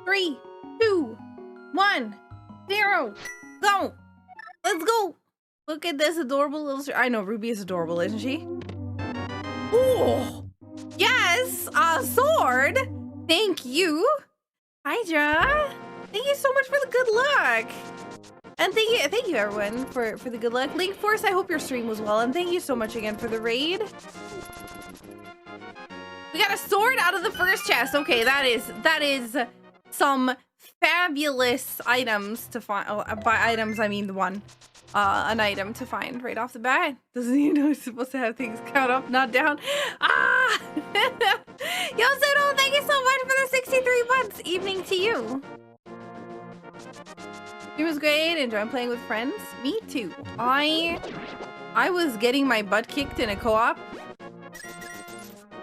3, 2, 1, 0. Go. Let's go. Look at this adorable little... I know, Ruby is adorable, isn't she? Oh, yes, a sword. Thank you. Hydra. Thank you so much for the good luck. And thank you everyone for the good luck. Link Force, I hope your stream was well, and thank you so much again for the raid. We got a sword out of the first chest. Okay, that is some fabulous items to find. Oh, by items I mean the one. An item to find right off the bat. Doesn't he know he's supposed to have things count up, not down? Ah! Yo, Zuno, thank you so much for the 63 months. Evening to you. It was great. Enjoying playing with friends. Me too. I was getting my butt kicked in a co-op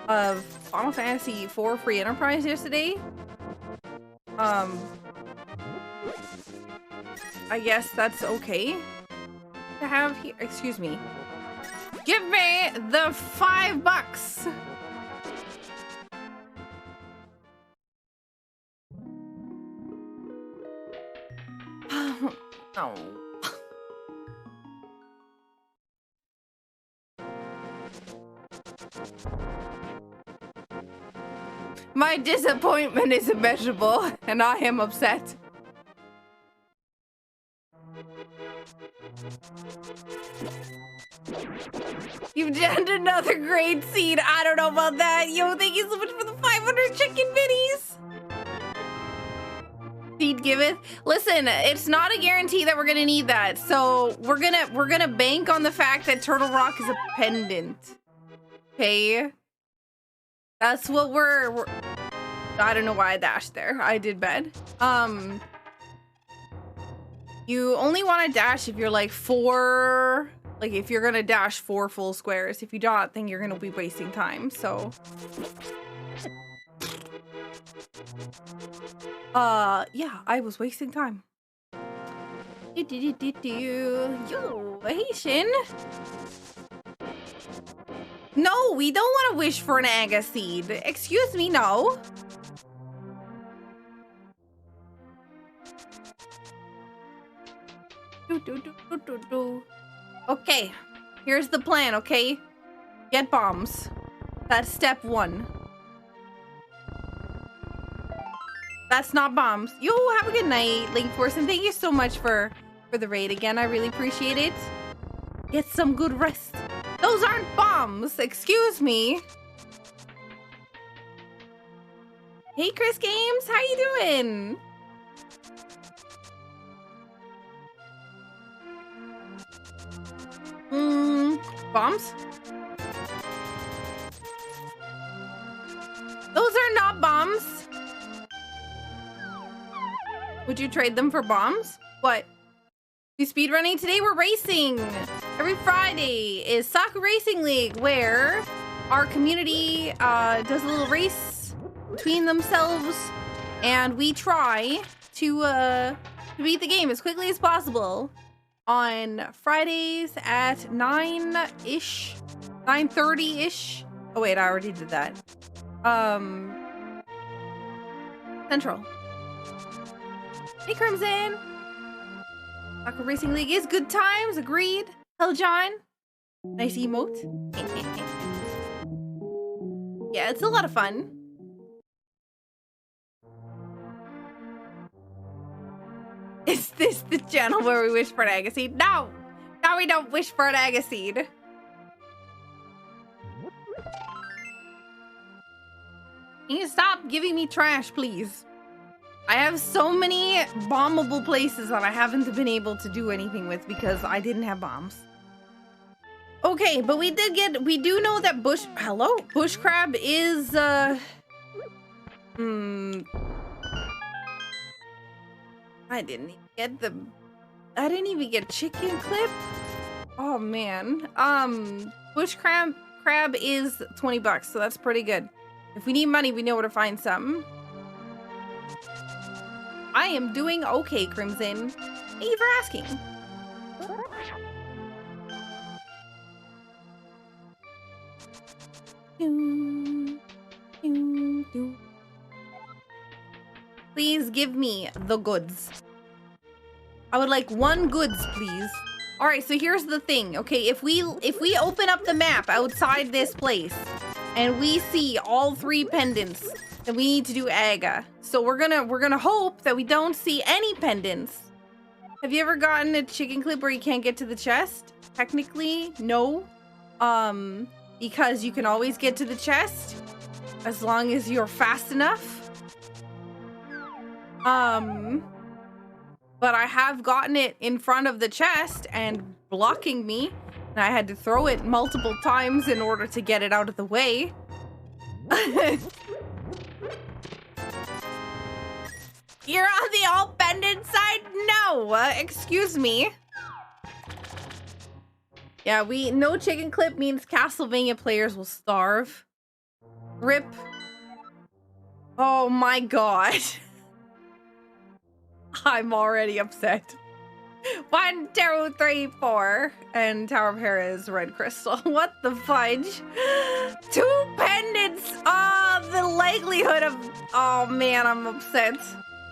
of Final Fantasy IV Free Enterprise yesterday. I guess that's okay to have here. Excuse me. Give me the $5. Oh. My disappointment is immeasurable, and I am upset. You've done another great seed. I don't know about that. Yo, thank you so much for the 500 chicken bitties. Seed giveth. Listen, it's not a guarantee that we're gonna need that. So we're gonna bank on the fact that Turtle Rock is a pendant. Okay. That's what we're I don't know why I dashed there. I did bad. You only want to dash if you're like if you're gonna dash 4 full squares. If you don't, then you're gonna be wasting time. So yeah, I was wasting time. Yo, Haitian. No, we don't want to wish for an Aga seed. Excuse me, no. Okay, here's the plan, okay? Get bombs. That's step 1. That's not bombs. Yo, have a good night, Link Force, and thank you so much for the raid again. I really appreciate it. Get some good rest. Those aren't bombs. Excuse me. Hey, Chris Games, how you doing? Bombs? Those are not bombs. Would you trade them for bombs? What? We speedrunning today? We're racing. Every Friday is Saku Racing League, where our community does a little race between themselves, and we try to beat the game as quickly as possible on Fridays at 9-ish, 9:30-ish. Oh wait, I already did that. Central. Hey, Crimson. Saku Racing League is good times. Agreed. Hello, John. Nice emote. Yeah, it's a lot of fun. Is this the channel where we wish for an Agaseed? No! No, we don't wish for an Agaseed. Can you stop giving me trash, please? I have so many bombable places that I haven't been able to do anything with because I didn't have bombs. Okay, but we do know that bush crab is, I didn't even get chicken clip. Oh man. Bush crab is $20, so that's pretty good. If we need money, we know where to find some. I am doing okay, Crimson. Thank you for asking. Please give me the goods. I would like 1 goods, please. All right, so here's the thing. Okay, if we open up the map outside this place and we see all 3 pendants, then we need to do Aga. So we're gonna hope that we don't see any pendants. Have you ever gotten a chicken clip where you can't get to the chest? Technically, no. Because you can always get to the chest as long as you're fast enough. But I have gotten it in front of the chest and blocking me, and I had to throw it multiple times in order to get it out of the way. You're on the all pendant side? No, excuse me. Yeah, no chicken clip means Castlevania players will starve. Rip. Oh my god. I'm already upset. 1, 2, 3, 4. And Tower of Hera is red crystal. What the fudge? 2 pendants! Oh, the likelihood of... Oh man, I'm upset.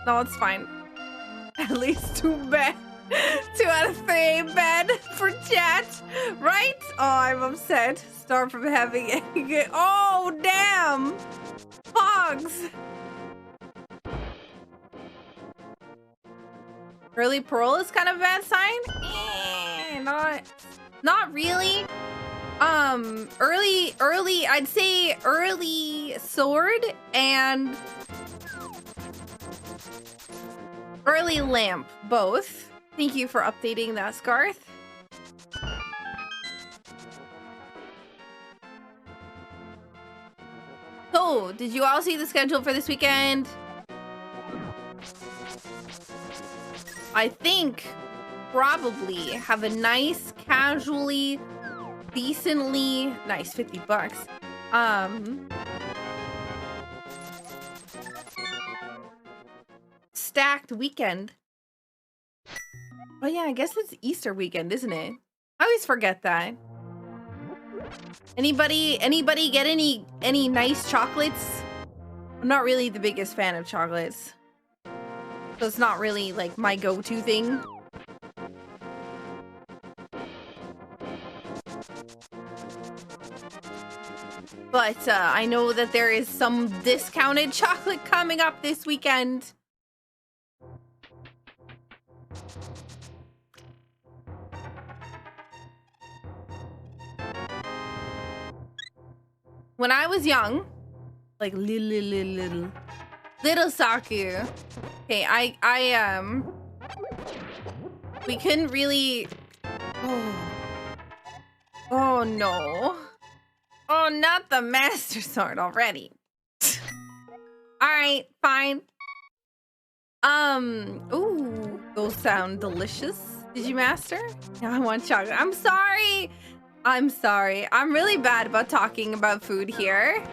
No, it's fine. At least 2 bed. 2 out of 3 bed for chat. Right? Oh, I'm upset. Start from having it. Oh, damn! Hogs! Early parole is kind of a bad sign? Not really. Early, I'd say early sword and early lamp, both. Thank you for updating that, Scarth. So, did you all see the schedule for this weekend? I think probably have a nice, casually, decently nice 50 bucks. Stacked weekend. Oh yeah, I guess it's Easter weekend, isn't it? I always forget that. Anybody get any nice chocolates? I'm not really the biggest fan of chocolates. So it's not really like my go-to thing. But I know that there is some discounted chocolate coming up this weekend. When I was young, like little Saku. Okay, we couldn't really. Oh no. Oh, not the Master Sword already. Alright, fine. Ooh, those sound delicious. Did you master? I want chocolate. I'm sorry. I'm sorry. I'm really bad about talking about food here.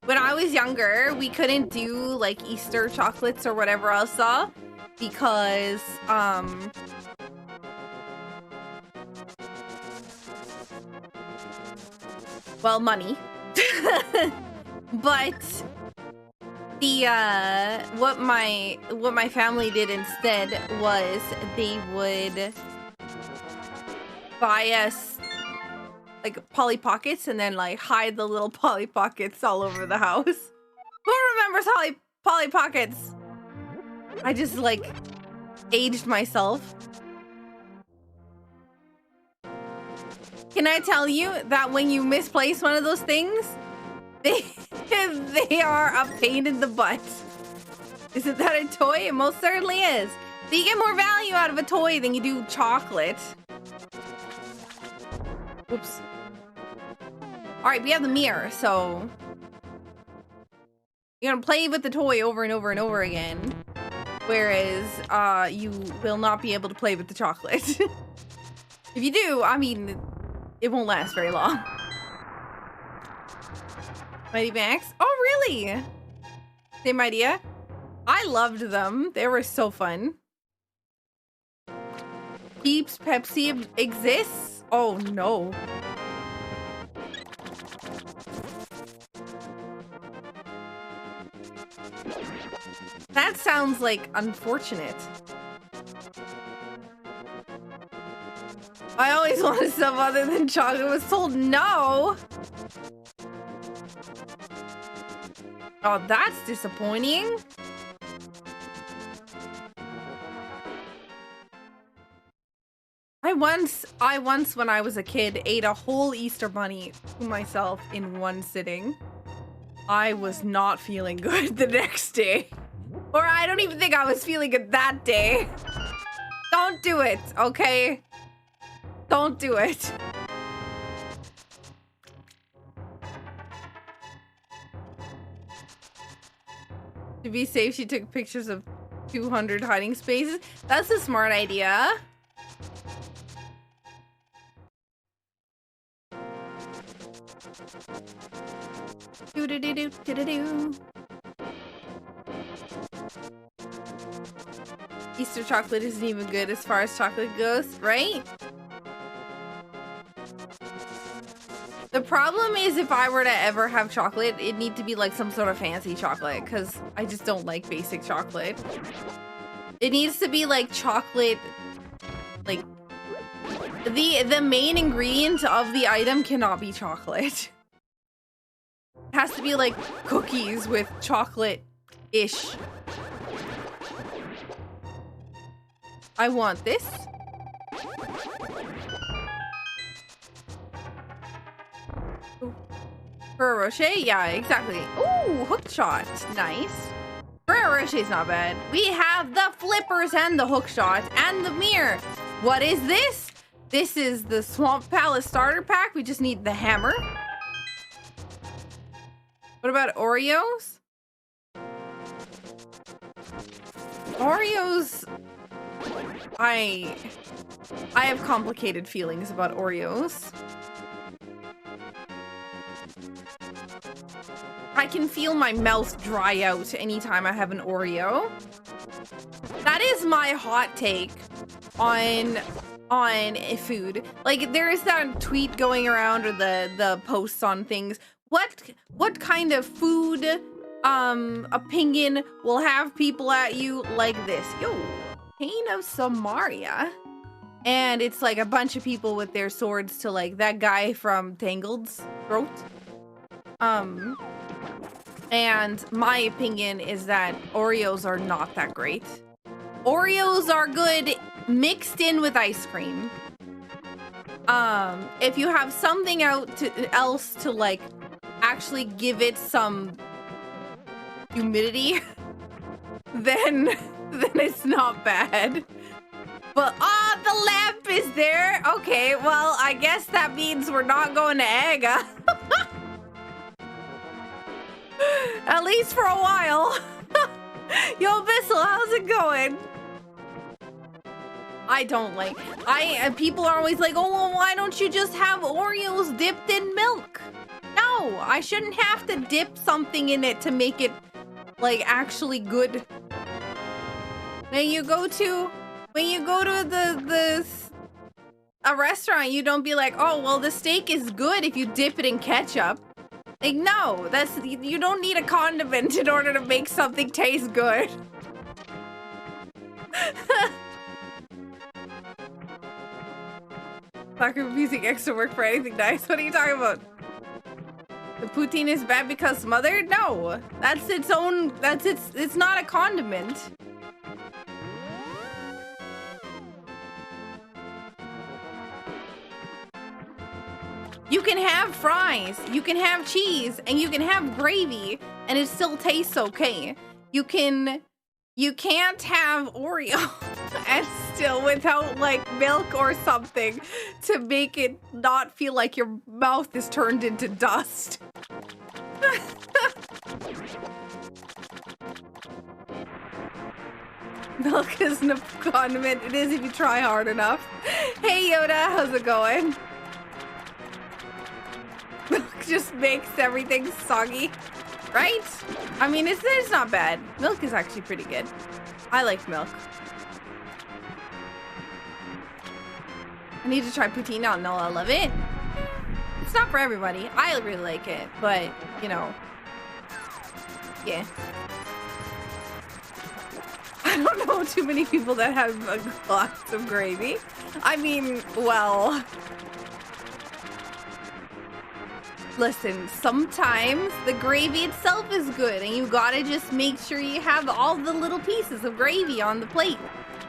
When I was younger, we couldn't do like Easter chocolates or whatever else because well, money. But the what my family did instead was they would buy us like Polly Pockets and then like hide the little Polly Pockets all over the house. Who remembers Polly Pockets? I just like aged myself. Can I tell you that when you misplace one of those things, they are a pain in the butt. Isn't that a toy? It most certainly is. So you get more value out of a toy than you do chocolate. Oops. All right, we have the mirror, so you're gonna play with the toy over and over and over again, whereas you will not be able to play with the chocolate. If you do, I mean, it won't last very long. Mighty Max? Oh, really? Same idea? I loved them. They were so fun. Peeps Pepsi exists? Oh, no. That sounds like unfortunate. I always wanted stuff other than chocolate. Was told no. Oh, that's disappointing. I once, when I was a kid, ate a whole Easter bunny to myself in one sitting. I was not feeling good the next day. Or I don't even think I was feeling it that day. Don't do it, okay? Don't do it. To be safe, she took pictures of 200 hiding spaces. That's a smart idea. Do-do-do-do-do-do-do. Easter chocolate isn't even good as far as chocolate goes, right? The problem is if I were to ever have chocolate, it'd need to be like some sort of fancy chocolate because I just don't like basic chocolate. It needs to be like chocolate, like the main ingredient of the item cannot be chocolate. It has to be like cookies with chocolate-ish. I want this. Ferrero Rocher? Yeah, exactly. Ooh, hook shot. Nice. Ferrero Rocher's not bad. We have the flippers and the hook shot and the mirror. What is this? This is the Swamp Palace starter pack. We just need the hammer. What about Oreos? Oreos... I have complicated feelings about Oreos. I can feel my mouth dry out anytime I have an Oreo. That is my hot take on food. Like, there is that tweet going around, or the posts on things. What kind of food opinion will have people at you like this? Yo, Pain of Samaria. And it's like a bunch of people with their swords to like that guy from Tangled's throat. And my opinion is that Oreos are not that great. Oreos are good mixed in with ice cream. If you have something else to like actually give it some humidity, then it's not bad. But the lamp is there. Okay, well, I guess that means we're not going to Aga. At least for a while. Yo, Bissell, how's it going? I don't like... people are always like, oh, well, why don't you just have Oreos dipped in milk? No, I shouldn't have to dip something in it to make it, like, actually good. When you go to a restaurant, you don't be like, oh, well, the steak is good if you dip it in ketchup. Like, no, you don't need a condiment in order to make something taste good. Talking about using extra work for anything nice. What are you talking about? The poutine is bad because smothered? No, that's its own, it's not a condiment. You can have fries, you can have cheese, and you can have gravy, and it still tastes okay. You can't have Oreo and still without like milk or something to make it not feel like your mouth is turned into dust. Milk isn't a condiment. It is if you try hard enough. Hey Yoda, how's it going? Milk just makes everything soggy, right? I mean, it's not bad. Milk is actually pretty good. I like milk. I need to try poutine out. No, I love it. It's not for everybody. I really like it, but, you know, yeah. know too many people that have a glass of gravy. I mean, well... Listen, sometimes the gravy itself is good, and you gotta just make sure you have all the little pieces of gravy on the plate.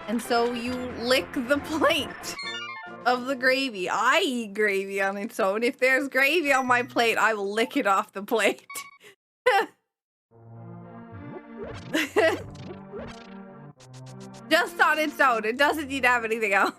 And so you lick the plate of the gravy. I eat gravy on its own. If there's gravy on my plate, I will lick it off the plate. Just on its own. It doesn't need to have anything else.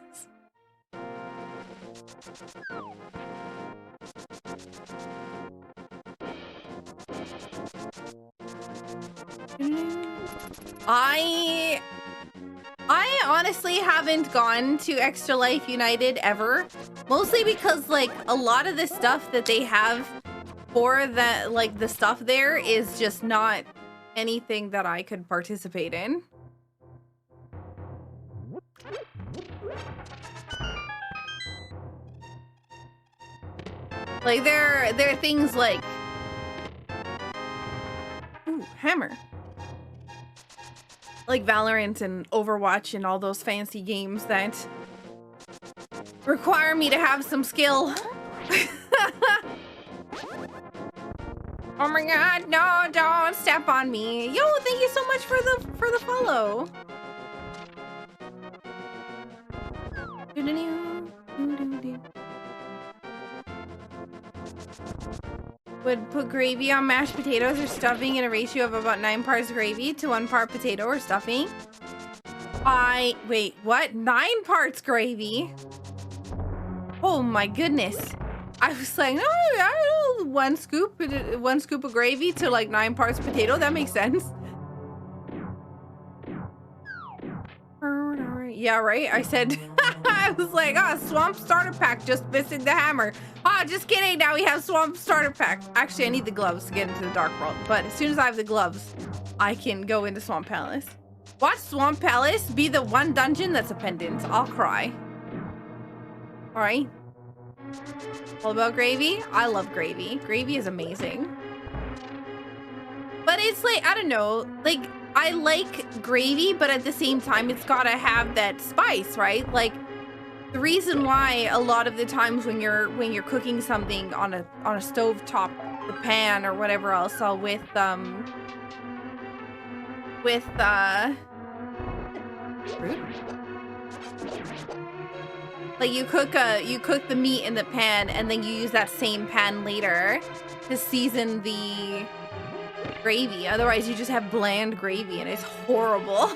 I honestly haven't gone to Extra Life United ever, mostly because like a lot of the stuff that they have for that, like the stuff there is just not anything that I could participate in. Like there are things like, ooh, hammer. Like Valorant and Overwatch and all those fancy games that require me to have some skill. Oh my god, no, don't step on me. Yo, thank you so much for the follow. Would put gravy on mashed potatoes or stuffing in a ratio of about 9 parts gravy to 1 part potato or stuffing. Wait, what? 9 parts gravy? Oh my goodness. I was like, no, I don't know, one scoop of gravy to like 9 parts potato. That makes sense. Yeah, right? I said, I was like, swamp starter pack, just missing the hammer. Just kidding, now we have swamp starter pack. Actually, I need the gloves to get into the dark world, but as soon as I have the gloves, I can go into Swamp Palace. Watch Swamp Palace be the one dungeon that's a pendant. I'll cry. All right. All about gravy? I love gravy. Gravy is amazing. But it's like, I don't know, like, I like gravy, but at the same time, it's gotta have that spice, right? Like, the reason why a lot of the times when you're cooking something on a stove top, the pan or whatever else, with fruit? Like you cook the meat in the pan and then you use that same pan later to season the gravy. Otherwise you just have bland gravy and it's horrible.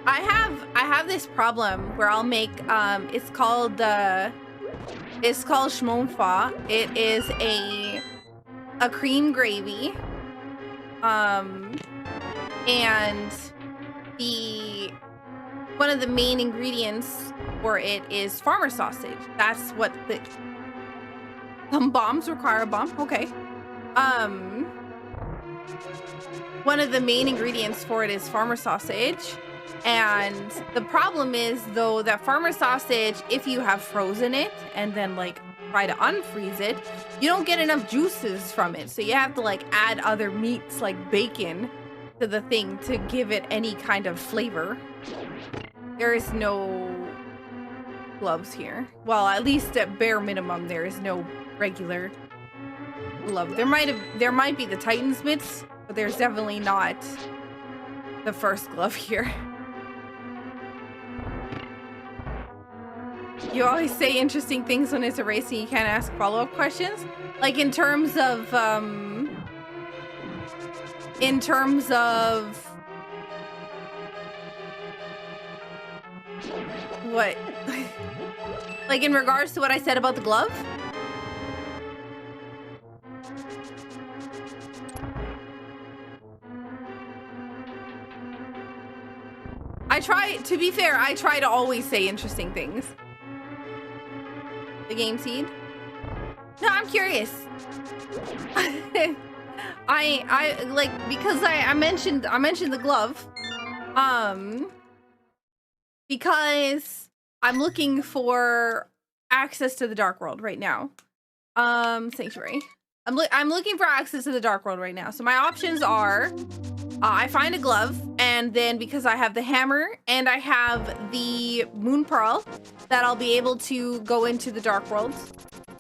I have this problem where I'll make it's called schmonfa. It is a cream gravy. And one of the main ingredients for it is farmer sausage. That's what some bombs require a bomb. Okay. One of the main ingredients for it is farmer sausage. And the problem is, though, that farmer sausage, if you have frozen it and then like try to unfreeze it, you don't get enough juices from it. So you have to like add other meats like bacon to the thing to give it any kind of flavor. There is no gloves here. Well, at least at bare minimum, there is no regular glove. There might be the Titan's mitts, but there's definitely not the first glove here. You always say interesting things when it's a race and you can't ask follow-up questions. Like in terms of what? Like in regards to what I said about the glove? To be fair, I try to always say interesting things. The game seed? No, I'm curious. I like, because I mentioned the glove. Because I'm looking for access to the dark world right now. Sanctuary. I'm looking for access to the dark world right now. So my options are I find a glove, and then because I have the hammer and I have the moon pearl, that I'll be able to go into the dark world.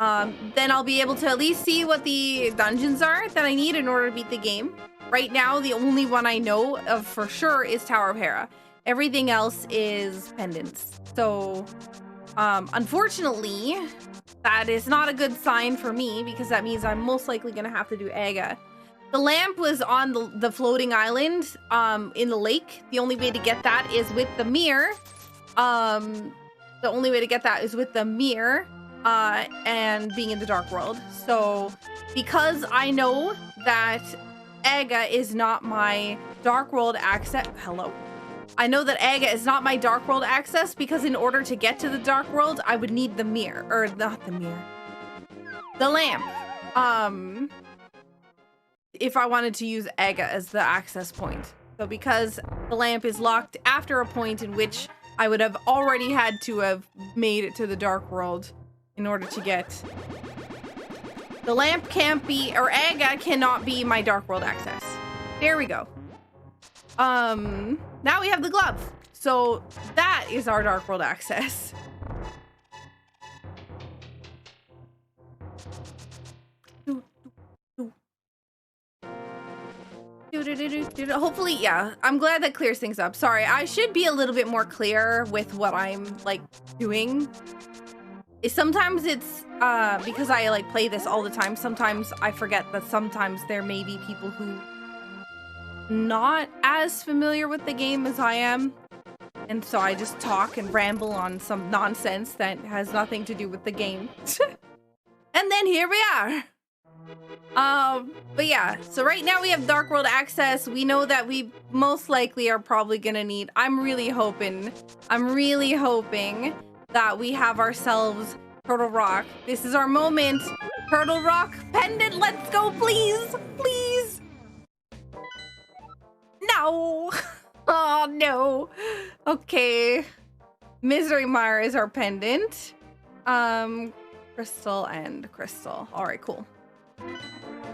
Then I'll be able to at least see what the dungeons are that I need in order to beat the game. Right now, the only one I know of for sure is Tower of Hera. Everything else is pendants. So, unfortunately, that is not a good sign for me because that means I'm most likely gonna have to do Aga. The lamp was on the floating island in the lake. The only way to get that is with the mirror. The only way to get that is with the mirror and being in the dark world. So because I know that Aga is not my dark world access. Hello. I know that Aga is not my dark world access because in order to get to the dark world, I would need the mirror, or not the mirror, the lamp. If I wanted to use Aga as the access point. So because the lamp is locked after a point in which I would have already had to have made it to the dark world in order to get... The lamp can't be, or Aga cannot be my dark world access. There we go. Now we have the glove. So that is our dark world access. Hopefully, yeah. I'm glad that clears things up. Sorry, I should be a little bit more clear with what I'm like doing. Sometimes it's because I like play this all the time. Sometimes I forget that sometimes there may be people who not as familiar with the game as I am. And so I just talk and ramble on some nonsense that has nothing to do with the game. And then here we are. But yeah, so right now we have Dark World access. We know that we most likely are probably gonna need, I'm really hoping that we have ourselves Turtle Rock. This is our moment. Turtle Rock pendant, let's go, please, please. No. Oh no. Okay. Misery Mire is our pendant. Crystal and crystal. All right, cool.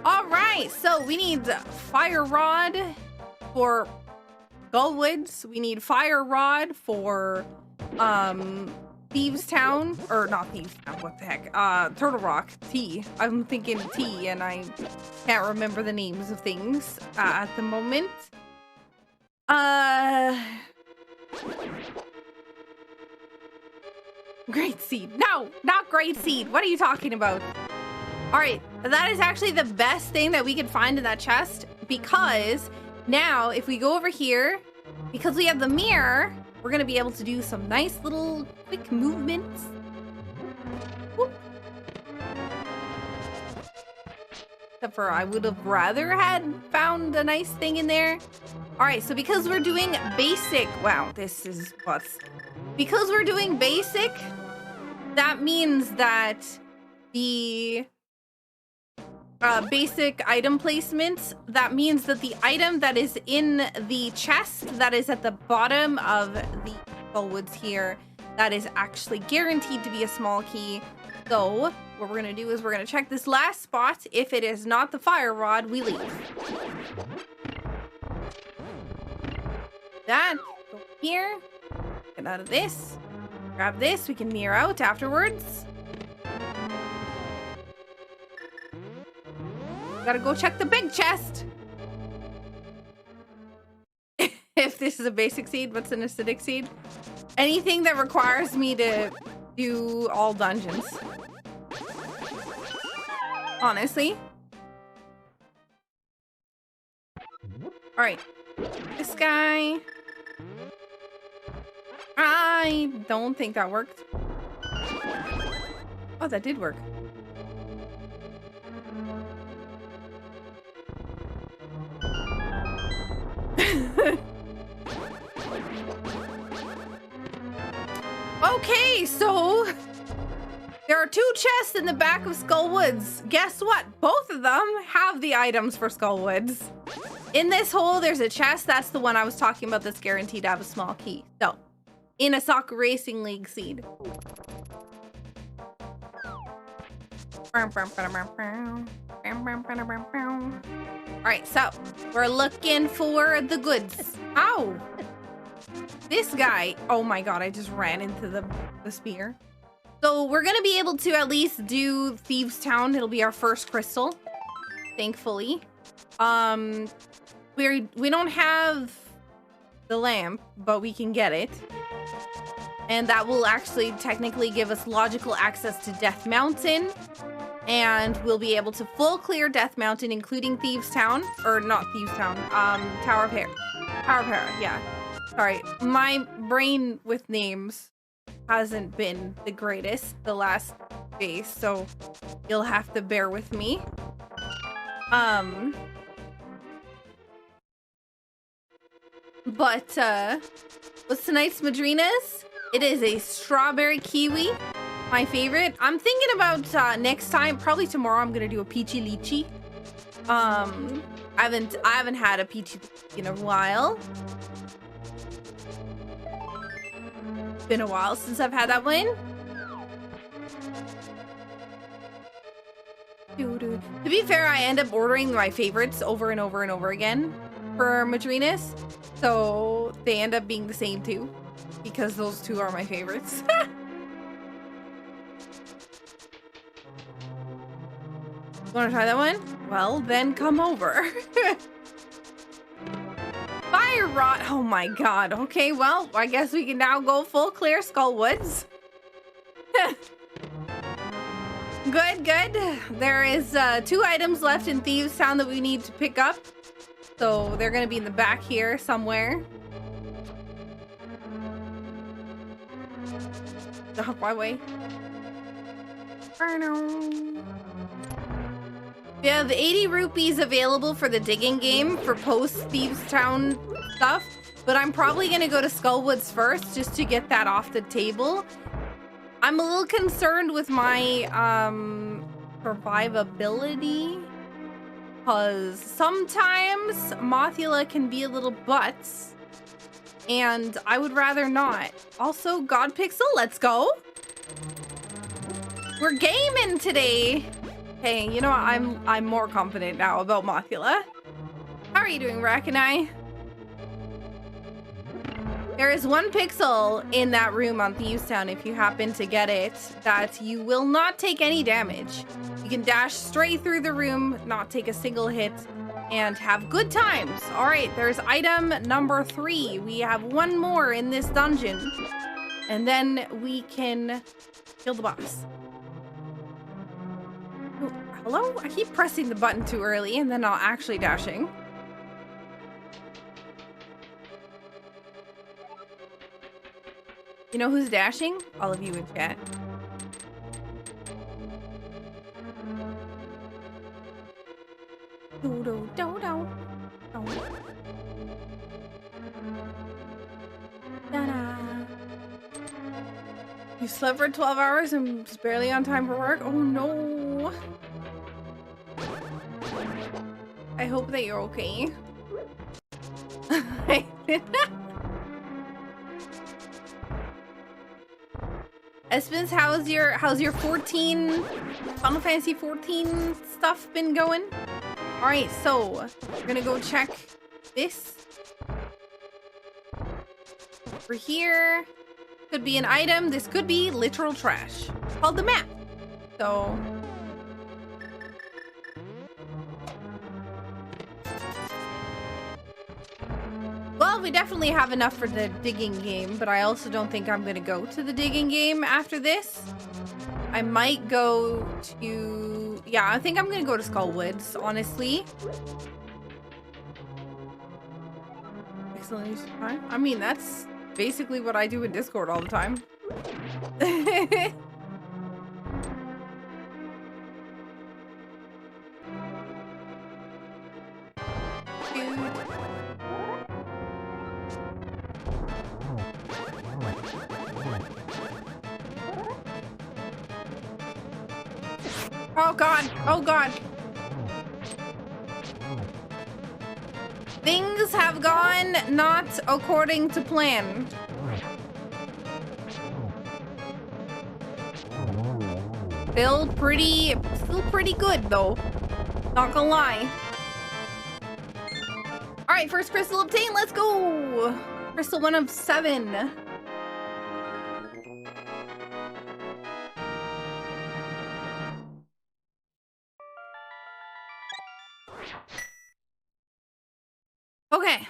All right, so we need Fire Rod for Gullwoods. We need Fire Rod for Thieves Town, or not Thieves Town, what the heck? Turtle Rock, T. I'm thinking T, and I can't remember the names of things at the moment. Great Seed. No, not Great Seed. What are you talking about? All right, that is actually the best thing that we could find in that chest, because now if we go over here, because we have the mirror, we're gonna be able to do some nice little quick movements. Whoop. Except for I would have rather had found a nice thing in there. All right, so because we're doing basic, wow, this is butts. Because we're doing basic, that means that the basic item placement, that means that the item that is in the chest that is at the bottom of the Gullwoods here, that is actually guaranteed to be a small key. So what we're gonna do is we're gonna check this last spot. If it is not the Fire Rod, we leave. That, go here, get out of this, grab this, we can mirror out afterwards. Gotta go check the big chest. If this is a basic seed, what's an acidic seed? Anything that requires me to do all dungeons. Honestly. All right, this guy. I don't think that worked. Oh, that did work. Okay, so there are 2 chests in the back of Skullwoods. Guess what? Both of them have the items for Skullwoods. In this hole, there's a chest. That's the one I was talking about that's guaranteed to have a small key. So, in a Saku Racing League seed. Alright, so we're looking for the goods. Ow! This guy. Oh my god, I just ran into the spear. So we're gonna be able to at least do Thieves Town. It'll be our first crystal, thankfully. We don't have the lamp, but we can get it. And that will actually technically give us logical access to Death Mountain. And we'll be able to full clear Death Mountain, including Thieves Town. Or not Thieves Town, Tower of Hera. Tower of Hera, yeah. Sorry, my brain with names hasn't been the greatest the last days, so you'll have to bear with me. But what's tonight's Madrinas? It is a strawberry kiwi, my favorite. I'm thinking about next time, probably tomorrow, I'm gonna do a peachy lychee. I haven't had a peachy in a while. It's been a while since I've had that one. To be fair, I end up ordering my favorites over and over and over again for Madrinas, so they end up being the same too, because those two are my favorites. Want to try that one? Well, then come over. Fire rot. Oh my god. Okay, well, I guess we can now go full clear Skullwoods. Good, good. There is 2 items left in Thieves Town that we need to pick up. So they're gonna be in the back here somewhere. Oh, my way. We have 80 rupees available for the digging game for post Thieves Town stuff, but I'm probably gonna go to Skullwoods first just to get that off the table. I'm a little concerned with my survivability, because sometimes Mothula can be a little butts, and I would rather not. Also, God Pixel, let's go. We're gaming today. Hey, you know what? I'm more confident now about Mothula. How are you doing, Rakanai? There is 1 pixel in that room on Thieves Town, if you happen to get it, that you will not take any damage. You can dash straight through the room, not take a single hit, and have good times. All right, there's item number 3. We have 1 more in this dungeon, and then we can kill the boss. Oh, hello? I keep pressing the button too early, and then not actually dashing. You know who's dashing? All of you in chat. You slept for 12 hours and just barely on time for work? Oh no. I hope that you're okay. Espins, how's your 14 Final Fantasy 14 stuff been going? All right, so we're gonna go check this. Over here could be an item. This could be literal trash called the map. So well, we definitely have enough for the digging game, but I also don't think I'm gonna go to the digging game after this. I might go to... yeah, I think I'm gonna go to Skullwoods, honestly. Excellent use of time. I mean, that's basically what I do in Discord all the time. Oh god! Oh god! Things have gone not according to plan. Still pretty good though. Not gonna lie. All right, first crystal obtained. Let's go. Crystal 1 of 7. Okay.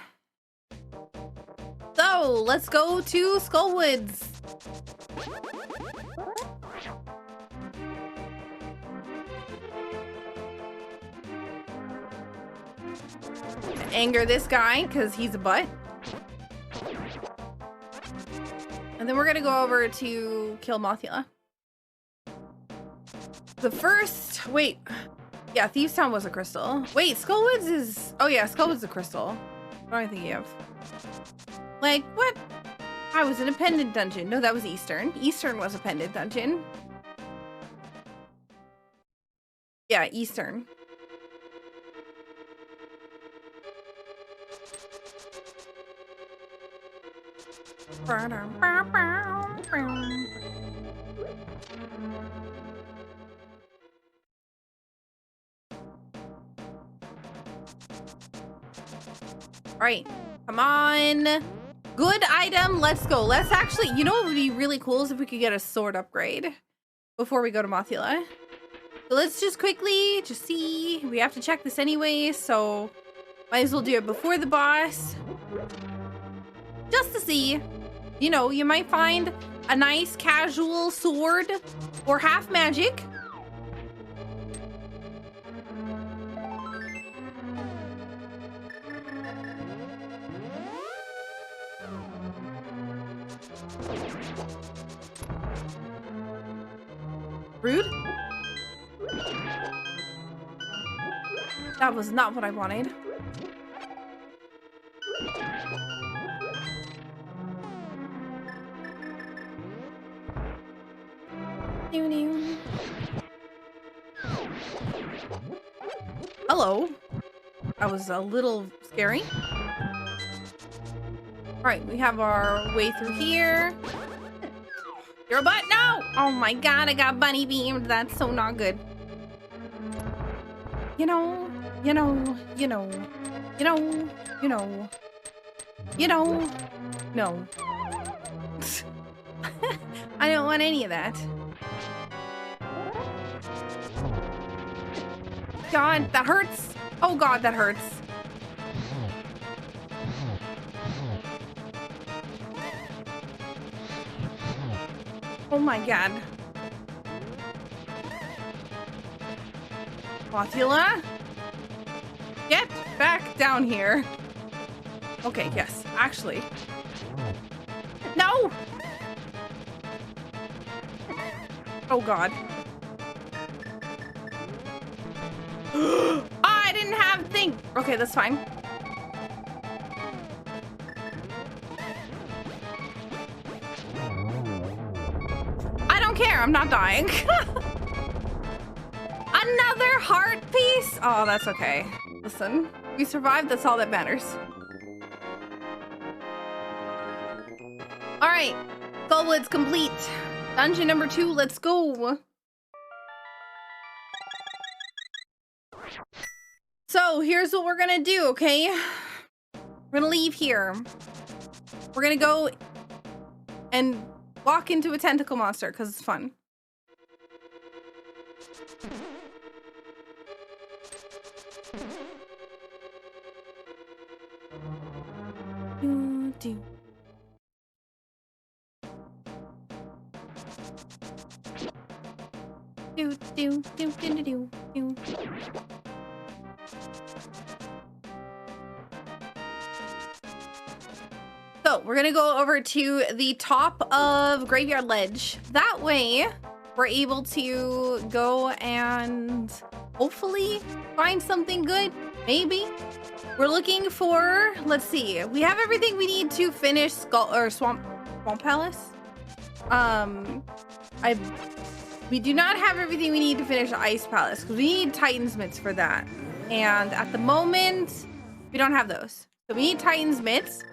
So let's go to Skullwoods. Anger this guy because he's a butt. And then we're gonna go over to kill Mothula. The first, wait. Yeah, Thieves Town was a crystal. Wait, Skullwoods is, oh yeah, Skullwoods is a crystal. What do I think you have? Like, what? I was in a pendant dungeon. No, that was Eastern. Eastern was a pendant dungeon. Yeah, Eastern. All right, come on. Good item, let's go. Let's actually, you know what would be really cool is if we could get a sword upgrade before we go to Mothula. So let's just quickly, just see. We have to check this anyway, so might as well do it before the boss. Just to see. You know, you might find a nice casual sword or half magic. Rude. That was not what I wanted. Hello. That was a little scary. All right, we have our way through here. You're a butt, no! Oh my god, I got bunny beamed. That's so not good. You know. No. I don't want any of that. God, that hurts. Oh god, that hurts. Oh my god. Mothula? Get back down here. Okay, yes, actually. No! Oh god. Oh, I didn't have thing. Okay, that's fine. I don't care. I'm not dying. Another heart piece. Oh, that's okay. Listen, we survived. That's all that matters. All right, Skullwoods complete. Dungeon number 2. Let's go. So here's what we're gonna do, okay? We're gonna leave here. We're gonna go and walk into a tentacle monster because it's fun. Do. So we're gonna go over to the top of Graveyard Ledge. That way we're able to go and hopefully find something good. Maybe. We're looking for, let's see, we have everything we need to finish Swamp Palace. We do not have everything we need to finish Ice Palace because we need Titan's Mitts for that. And at the moment, we don't have those. So we need Titan's Mitts.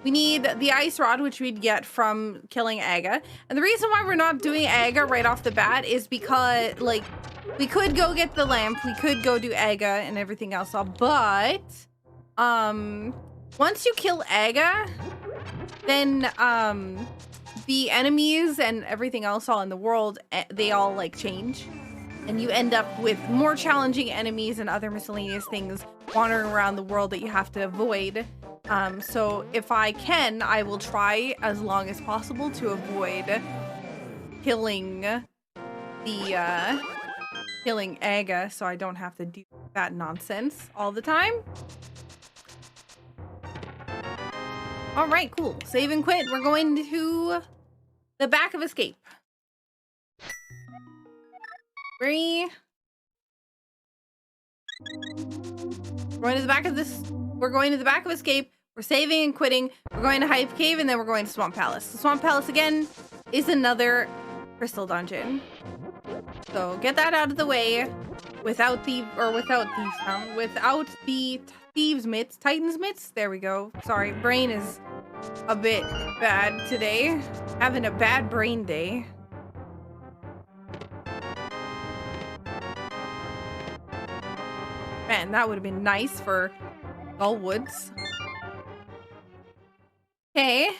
We need the Ice Rod, which we'd get from killing Aga. And the reason why we're not doing Aga right off the bat is because, like, We could go get the lamp. We could go do Aga and everything else. But once you kill Aga, then the enemies and everything else all in the world, they all like change. And you end up with more challenging enemies and other miscellaneous things wandering around the world that you have to avoid. So if I can, I will try as long as possible to avoid killing killing Aga, so I don't have to do that nonsense all the time. All right, cool. Save and quit. We're going to the back of escape. 3. We're going to the back of this. We're going to the back of escape. We're saving and quitting. We're going to Hype Cave, and then we're going to Swamp Palace. The Swamp Palace again is another crystal dungeon. So get that out of the way without the thieves mitts, Titan's mitts. There we go. Sorry, brain is a bit bad today. Having a bad brain day. Man, that would have been nice for Gullwoods. Okay.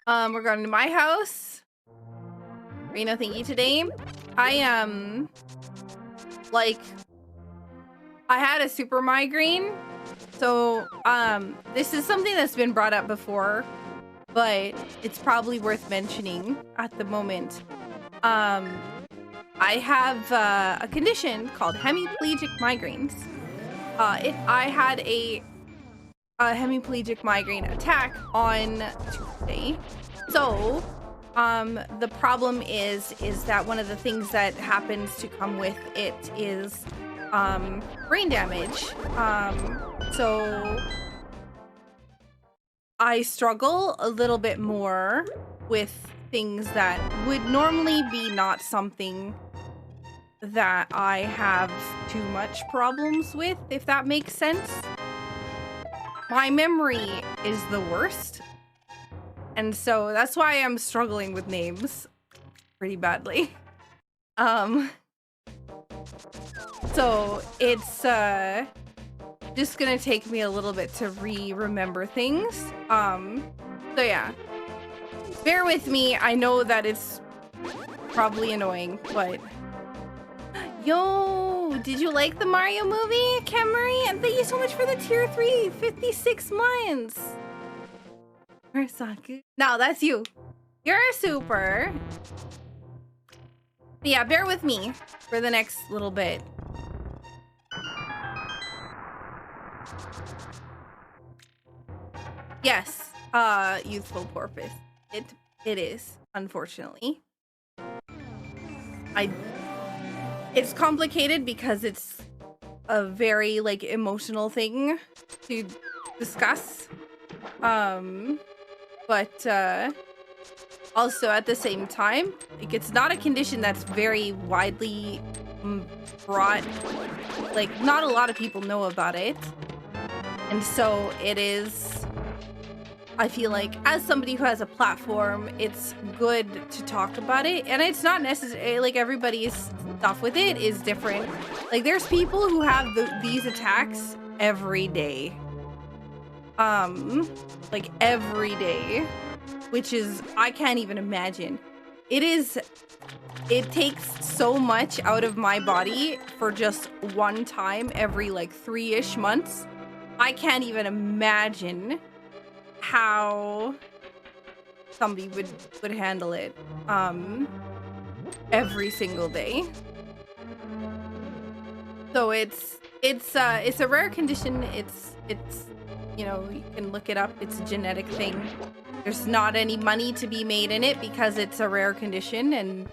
We're going to my house. Reno thingy today. I had a super migraine. So, this is something that's been brought up before, but it's probably worth mentioning at the moment. I have a condition called hemiplegic migraines. I had a hemiplegic migraine attack on Tuesday. So, the problem is that one of the things that happens to come with it is brain damage. So I struggle a little bit more with things that would normally be not something that I have too much problems with, if that makes sense. My memory is the worst. And so that's why I'm struggling with names pretty badly. So it's just gonna take me a little bit to remember things. So yeah, bear with me. I know that it's probably annoying, but yo, did you like the Mario movie, Camry? And thank you so much for the tier 3, 56 months. Where's Saku? No, that's you. You're a super. But yeah, bear with me for the next little bit. Yes, youthful porpoise. It is, unfortunately. It's complicated because it's a very like emotional thing to discuss. But also at the same time, like, it's not a condition that's very widely brought. Like, not a lot of people know about it. And so it is, I feel like, as somebody who has a platform, it's good to talk about it. And it's not necessarily, like, everybody's stuff with it is different. Like, there's people who have these attacks every day. Like every day, which is, I can't even imagine. It takes so much out of my body for just one time every like 3-ish months. I can't even imagine how somebody would handle it every single day. So it's a rare condition. It's you know, you can look it up. It's a genetic thing. There's not any money to be made in it because it's a rare condition, and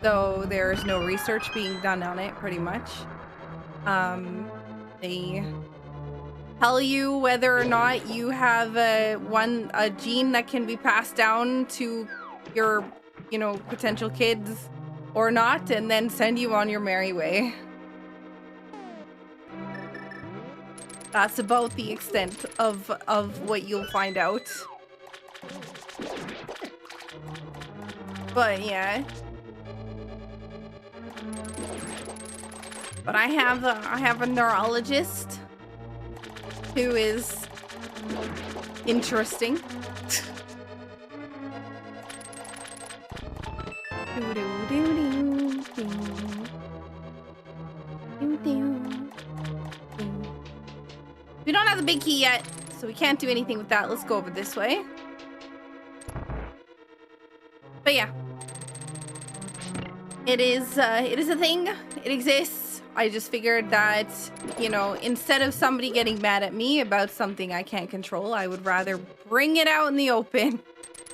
so there's no research being done on it, pretty much. They tell you whether or not you have a gene that can be passed down to your, you know, potential kids or not, and then send you on your merry way. That's about the extent of what you'll find out. But yeah. But I have a neurologist who is interesting. We don't have the big key yet, so we can't do anything with that. Let's go over this way. But yeah, it is a thing. It exists. I just figured that, you know, instead of somebody getting mad at me about something I can't control, I would rather bring it out in the open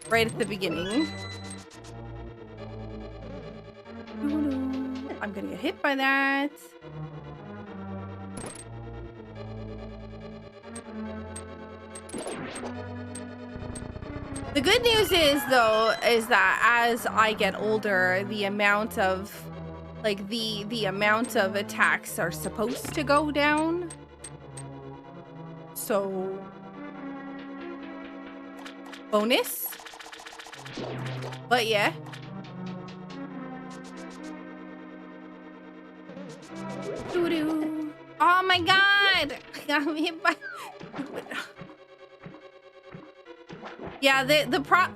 right at the beginning. I'm gonna get hit by that. The good news is, though, is that as I get older, the amount of, like, the amount of attacks are supposed to go down. So, bonus. But yeah. Doo-doo. Oh my god! I got hit by... Yeah,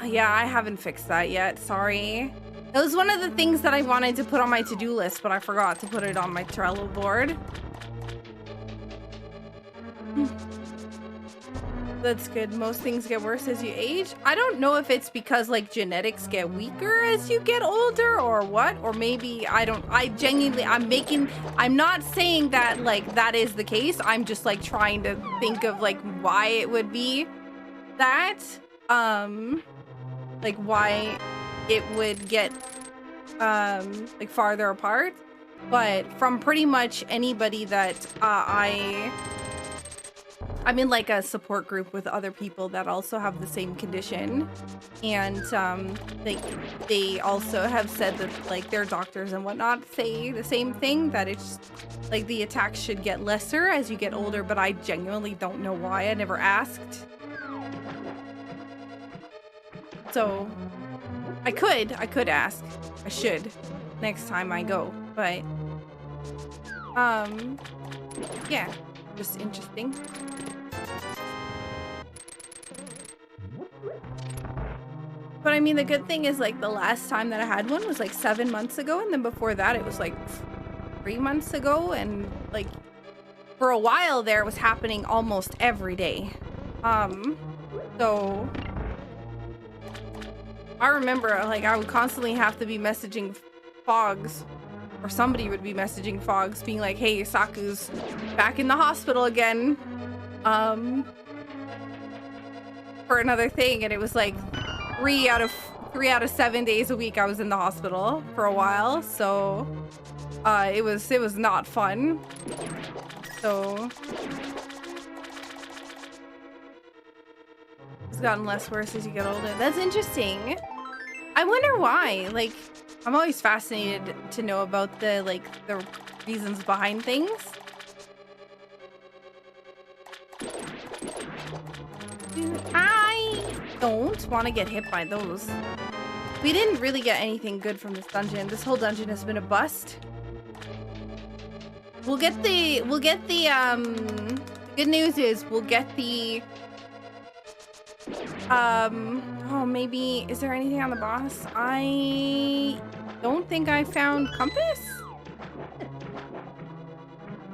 yeah, I haven't fixed that yet. Sorry. That was one of the things that I wanted to put on my to-do list, but I forgot to put it on my Trello board. That's good. Most things get worse as you age. I don't know if it's because, like, genetics get weaker as you get older or what, or maybe I'm not saying that, like, that is the case. I'm just, like, trying to think of, like, why it would be that. Like, why it would get, like, farther apart. But from pretty much anybody that, I'm in, like, a support group with other people that also have the same condition. And, they also have said that, like, their doctors and whatnot say the same thing, that it's, like, the attacks should get lesser as you get older, but I genuinely don't know why. I never asked. So, I could ask. I should next time I go, but, yeah, just interesting. But I mean, the good thing is, like, the last time that I had one was like 7 months ago, and then before that it was like 3 months ago, and like for a while there it was happening almost every day. So I remember, like, I would constantly have to be messaging Fogs, or somebody would be messaging Fogs being like, hey, Saku's back in the hospital again, for another thing. And it was like 3 out of 7 days a week I was in the hospital for a while. So it was not fun. So it's gotten less worse as you get older. That's interesting. I wonder why. Like, I'm always fascinated to know about the reasons behind things. I don't want to get hit by those. We didn't really get anything good from this dungeon. This whole dungeon has been a bust. We'll get the good news is we'll get the oh, maybe, is there anything on the boss? I don't think I found compass.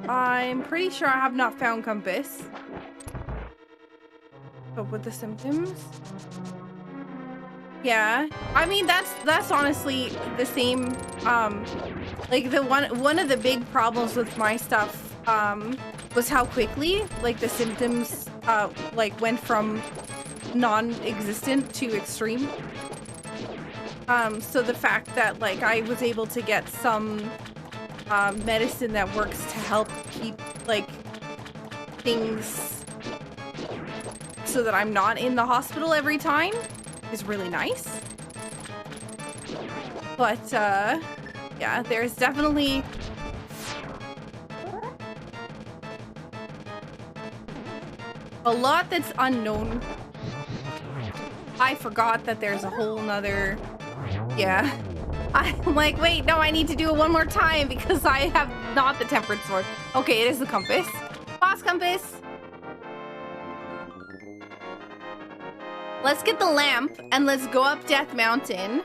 I'm pretty sure I have not found compass. But with the symptoms, yeah, I mean, that's honestly the same. Like, the one of the big problems with my stuff was how quickly, like, the symptoms like went from non-existent to extreme. So the fact that, like, I was able to get some medicine that works to help keep, like, things so that I'm not in the hospital every time is really nice. But yeah, there's definitely a lot that's unknown. I forgot that there's a whole nother, yeah, I'm like, wait, no, I need to do it one more time because I have not the tempered sword. Okay, it is the compass. Boss compass. Let's get the lamp and let's go up Death Mountain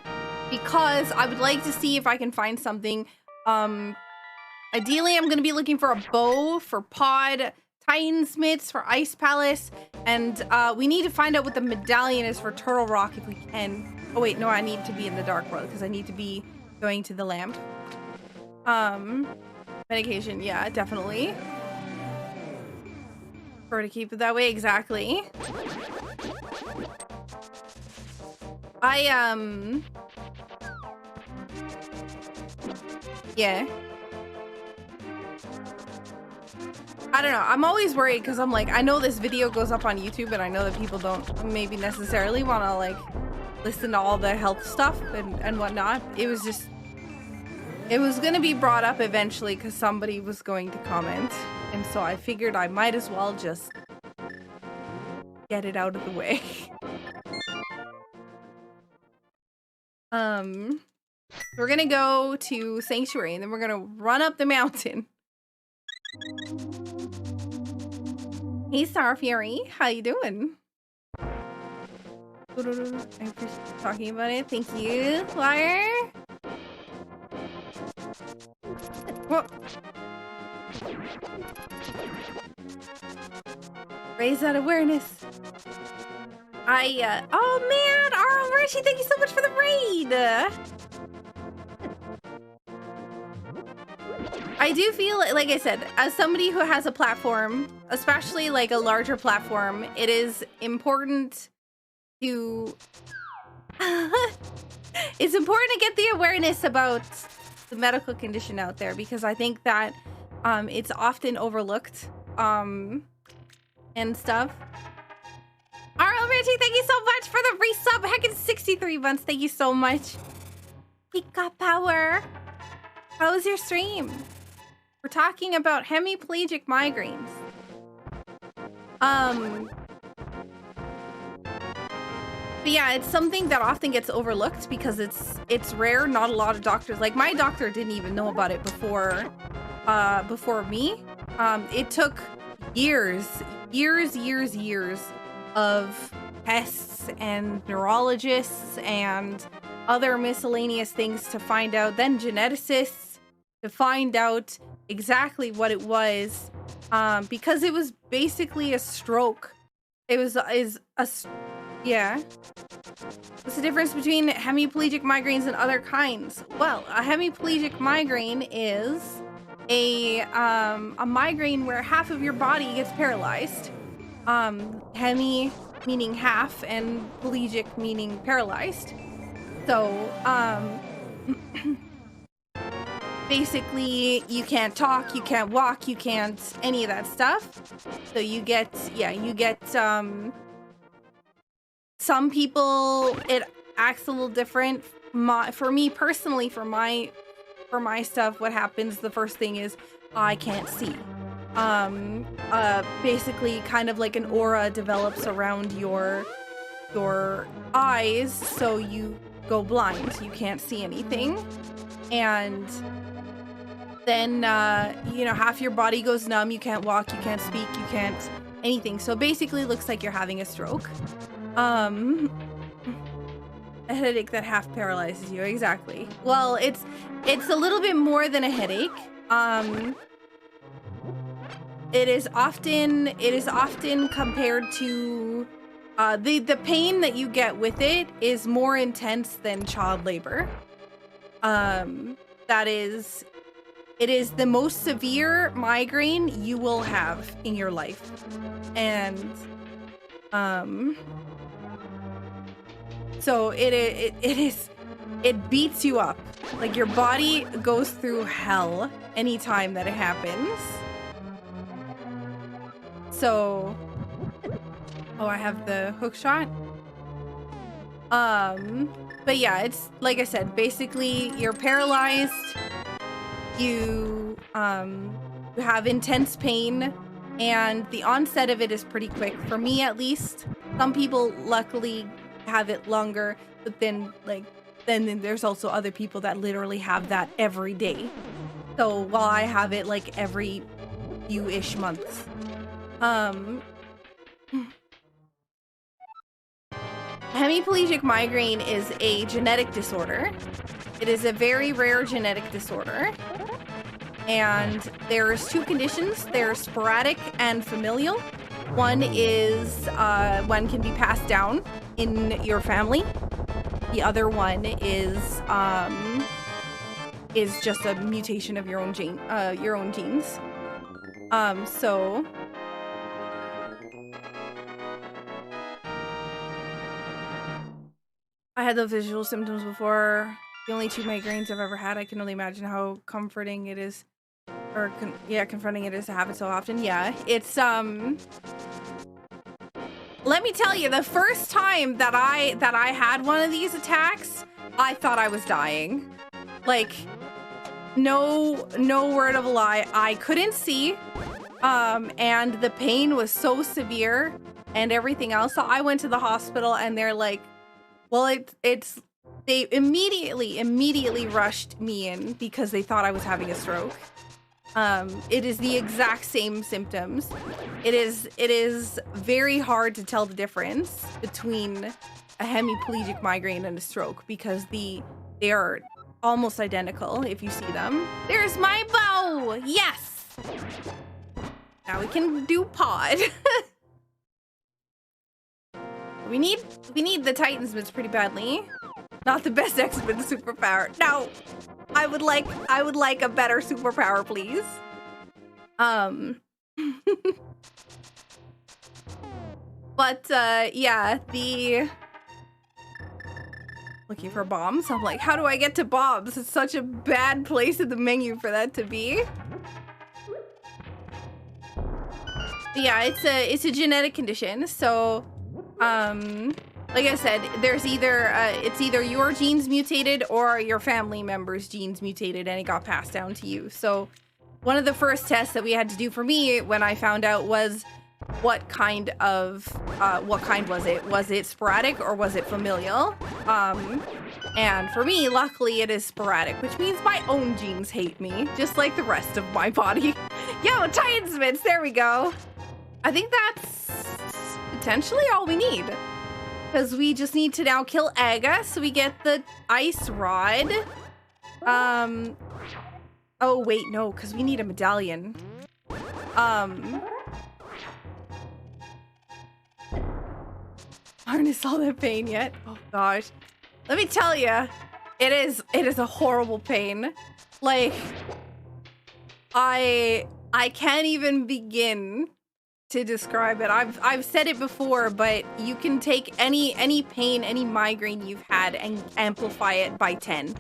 because I would like to see if I can find something. Ideally, I'm going to be looking for a bow for Pod, Titansmiths for Ice Palace, and we need to find out what the medallion is for Turtle Rock if we can. Oh wait, no, I need to be in the dark world because I need to be going to the lamp. Medication, yeah, definitely. Prefer to keep it that way, exactly. Yeah. I don't know. I'm always worried because I'm like, I know this video goes up on YouTube and I know that people don't maybe necessarily want to like listen to all the health stuff and whatnot. It was going to be brought up eventually because somebody was going to comment. And so I figured I might as well just get it out of the way. We're going to go to Sanctuary and then we're going to run up the mountain. Hey, Star Fury, how you doing? I appreciate you talking about it. Thank you, Flyer. Whoa. Raise that awareness. Oh man, Arl Richie, thank you so much for the raid. I do feel, like I said, as somebody who has a platform, especially like a larger platform, it is important to... it's important to get the awareness about the medical condition out there because I think that it's often overlooked and stuff. RL Richie, thank you so much for the resub. Heckin' 63 months. Thank you so much. Pika Power. How was your stream? We're talking about hemiplegic migraines. But yeah, it's something that often gets overlooked because it's rare. Not a lot of doctors, like my doctor didn't even know about it before me. It took years of tests and neurologists and other miscellaneous things to find out, then geneticists to find out exactly what it was, because it was basically a stroke. Yeah. What's the difference between hemiplegic migraines and other kinds? Well, a hemiplegic migraine is a migraine where half of your body gets paralyzed. Hemi meaning half and plegic meaning paralyzed. So, basically you can't talk, you can't walk, you can't any of that stuff. So you get some people it acts a little different. For me personally, for my stuff, what happens, the first thing is I can't see. Basically kind of like an aura develops around your eyes, so you go blind, you can't see anything. And then half your body goes numb, you can't walk, you can't speak, you can't anything. So basically it looks like you're having a stroke. A headache that half paralyzes you, exactly. Well, it's a little bit more than a headache. It is often compared to the pain that you get with it is more intense than child labor. It is the most severe migraine you will have in your life. And so it beats you up. Like your body goes through hell anytime that it happens. So, oh, I have the hook shot. But yeah, it's like I said, basically you're paralyzed. You have intense pain, and the onset of it is pretty quick. For me, at least. Some people luckily have it longer, but then like then there's also other people that literally have that every day. So while I have it like every few-ish months. Hemiplegic migraine is a genetic disorder. It is a very rare genetic disorder. And there's two conditions. There's sporadic and familial. One is one can be passed down in your family. The other one is just a mutation of your own genes. So I had those visual symptoms before. The only 2 migraines I've ever had. I can only imagine how comforting it is, or confronting it is to have it so often. Yeah, it's let me tell you, the first time that I had one of these attacks, I thought I was dying. Like, no word of a lie. I couldn't see, and the pain was so severe and everything else. So I went to the hospital, and they're like, well, they immediately rushed me in because they thought I was having a stroke. It is the exact same symptoms. It is very hard to tell the difference between a hemiplegic migraine and a stroke because they are almost identical if you see them. There's my bow! Yes! Now we can do pod. We need the Titans bits pretty badly. Not the best X-Men superpower. No, I would like a better superpower, please. But yeah, looking for bombs. I'm like, how do I get to bombs? It's such a bad place in the menu for that to be. But yeah, it's a genetic condition. So, like I said, there's it's either your genes mutated or your family member's genes mutated, and it got passed down to you. So, one of the first tests that we had to do for me when I found out was what kind was it? Was it sporadic or was it familial? And for me, luckily, it is sporadic, which means my own genes hate me, just like the rest of my body. Yo, Titans bits, there we go. I think that's potentially all we need. Because we just need to now kill Aga, so we get the ice rod. Oh, wait, no, because we need a medallion. Harness all that pain yet? Oh, gosh. Let me tell you, it is a horrible pain. Like, I can't even begin to describe it. I've said it before, but you can take any pain, any migraine you've had and amplify it by 10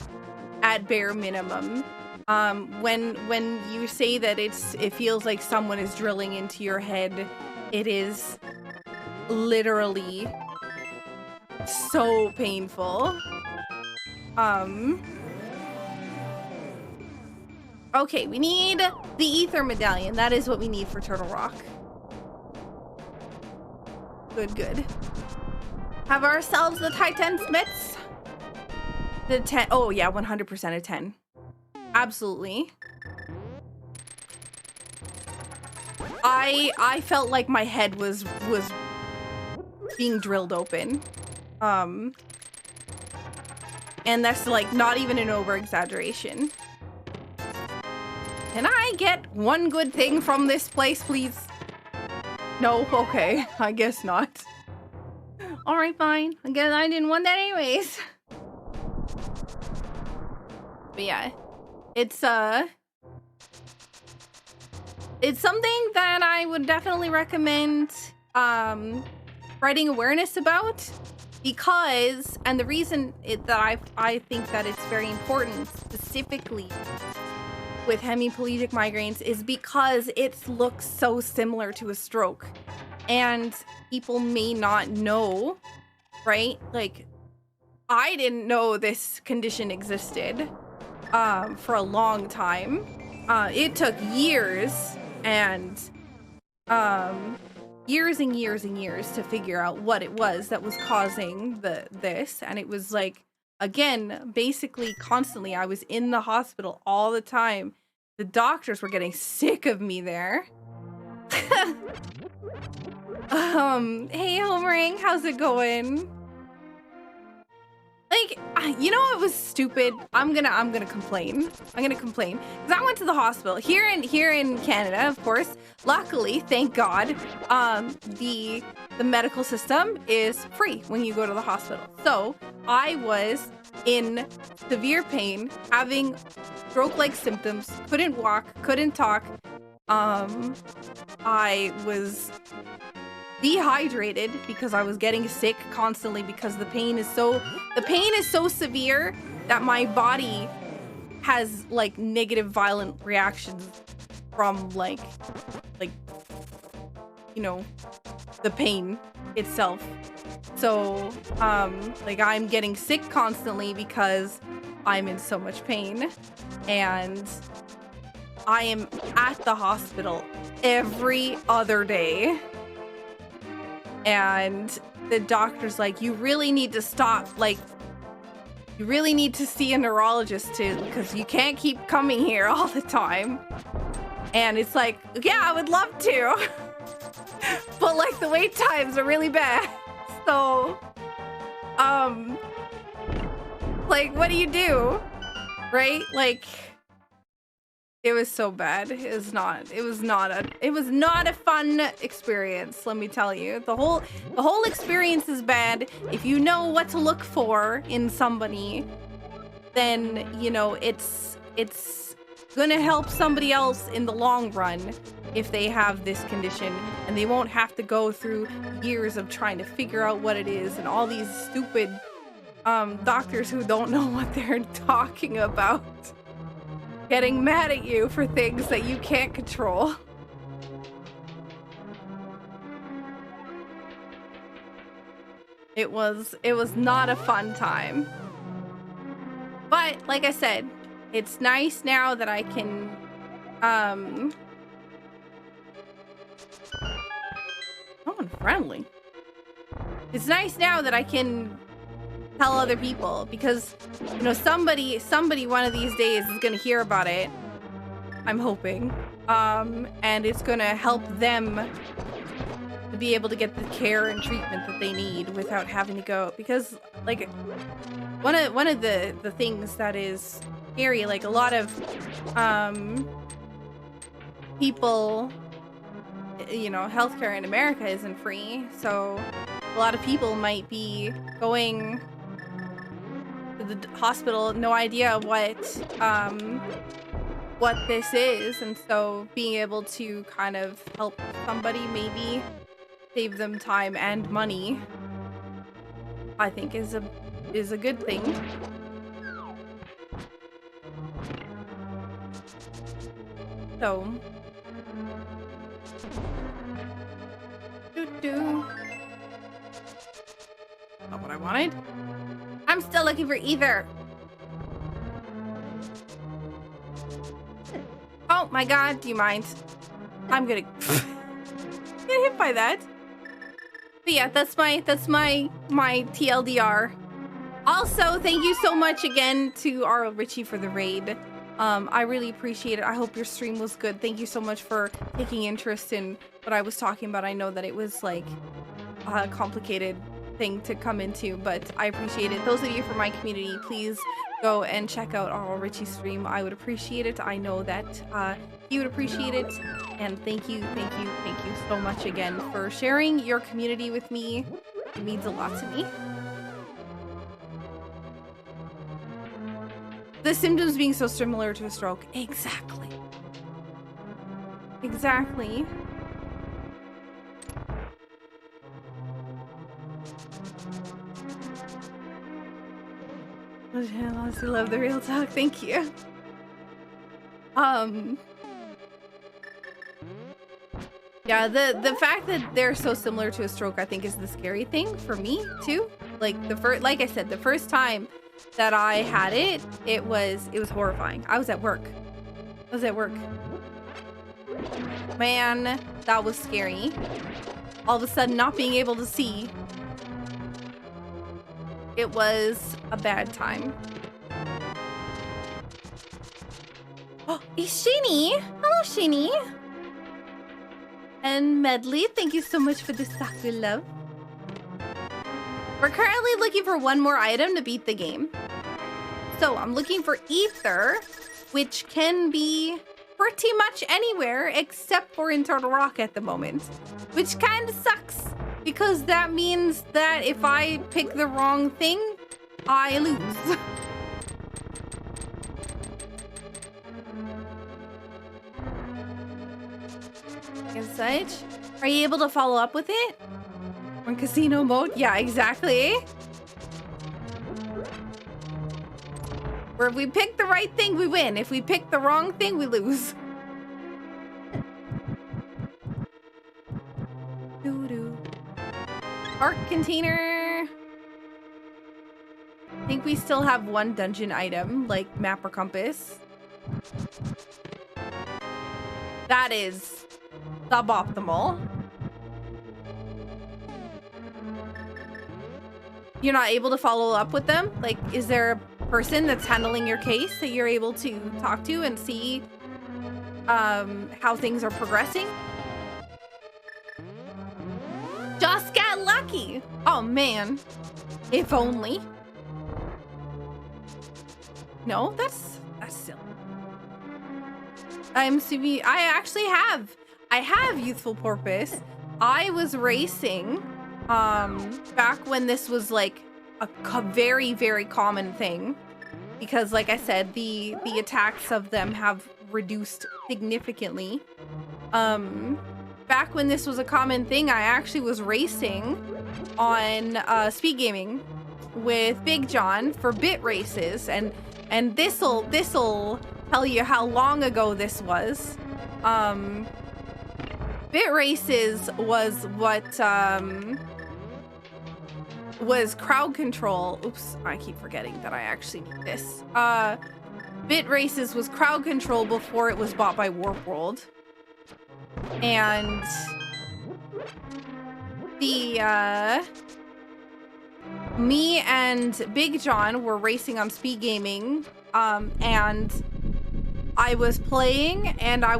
at bare minimum. When you say that it feels like someone is drilling into your head, it is literally so painful. Okay, we need the ether medallion. That is what we need for Turtle Rock. Good. Have ourselves the Titan Smiths. The 10. Oh yeah, 100% a 10. Absolutely. I felt like my head was being drilled open. And that's like not even an over exaggeration. Can I get one good thing from this place, please? No? Okay. I guess not. Alright, fine. I guess I didn't want that anyways. But yeah. It's something that I would definitely recommend spreading awareness about, because, and the reason that I think that it's very important specifically with hemiplegic migraines is because it looks so similar to a stroke, and people may not know, right? Like, I didn't know this condition existed for a long time. It took years and years to figure out what it was that was causing this, and it was like again, basically constantly. I was in the hospital all the time. The doctors were getting sick of me there. Hey, Homering, how's it going? Like, you know what was stupid? I'm gonna complain. I'm gonna complain because I went to the hospital here in Canada, of course. Luckily, thank God, the medical system is free when you go to the hospital. So I was in severe pain, having stroke-like symptoms, couldn't walk, couldn't talk. I was dehydrated because I was getting sick constantly because the pain is so severe that my body has like negative violent reactions from like you know, the pain itself. So like I'm getting sick constantly because I'm in so much pain, and I am at the hospital every other day. And the doctor's like, you really need to stop, like, you really need to see a neurologist too, because you can't keep coming here all the time. And it's like, yeah, I would love to. But like the wait times are really bad. So, like, what do you do? Right? Like, it was so bad. It was not a fun experience, let me tell you. The whole experience is bad. If you know what to look for in somebody, then, you know, it's gonna help somebody else in the long run if they have this condition, and they won't have to go through years of trying to figure out what it is, and all these stupid doctors who don't know what they're talking about getting mad at you for things that you can't control. It was not a fun time. But like I said, it's nice now that I can oh, friendly. It's nice now that I can tell other people, because, you know, somebody one of these days is gonna hear about it, I'm hoping, and it's gonna help them to be able to get the care and treatment that they need without having to go, because like one of the things that is scary, like a lot of people, you know, healthcare in America isn't free, so a lot of people might be going to the hospital, no idea what this is, and so being able to kind of help somebody maybe save them time and money, I think is a good thing. So not what I wanted. I'm still looking for either. Oh my god, do you mind? I'm gonna get hit by that. But yeah, that's my TLDR. Also, thank you so much again to our Richie for the raid. I really appreciate it. I hope your stream was good. Thank you so much for taking interest in what I was talking about. I know that it was like a complicated thing to come into, but I appreciate it. Those of you from my community, please go and check out our Richie stream. I would appreciate it. I know that he would appreciate it. And thank you so much again for sharing your community with me. It means a lot to me. The symptoms being so similar to a stroke. Exactly. Exactly. I honestly love the real talk. Thank you. Yeah, the fact that they're so similar to a stroke, I think, is the scary thing for me too. Like like I said, the first time that I had it, it was horrifying. I was at work. Man, that was scary. All of a sudden, not being able to see. it was a bad time. Oh, it's Shinny. Hello, Shinny. And Medley, thank you so much for the Saku love. We're currently looking for one more item to beat the game. So I'm looking for ether, which can be pretty much anywhere except for in Turtle Rock at the moment, which kind of sucks because that means that if I pick the wrong thing, I lose. And such. Are you able to follow up with it? On casino mode? Yeah, exactly. Where if we pick the right thing, we win. If we pick the wrong thing, we lose. Doo-doo. Arc container. I think we still have one dungeon item, like map or compass. That is suboptimal. You're not able to follow up with them? Like, is there a person that's handling your case that you're able to talk to and see how things are progressing? Just got lucky. Oh man, if only. No, that's silly. I actually have youthful purpose. I was racing back when this was like a very, very common thing, because like I said, the attacks of them have reduced significantly. Back when this was a common thing, I actually was racing on speed gaming with Big John for bit races, and this'll tell you how long ago this was. Bit races was what was crowd control. Oops, I keep forgetting that I actually need this. Bit races was crowd control before it was bought by Warp World. And me and Big John were racing on speed gaming, and I was playing, and I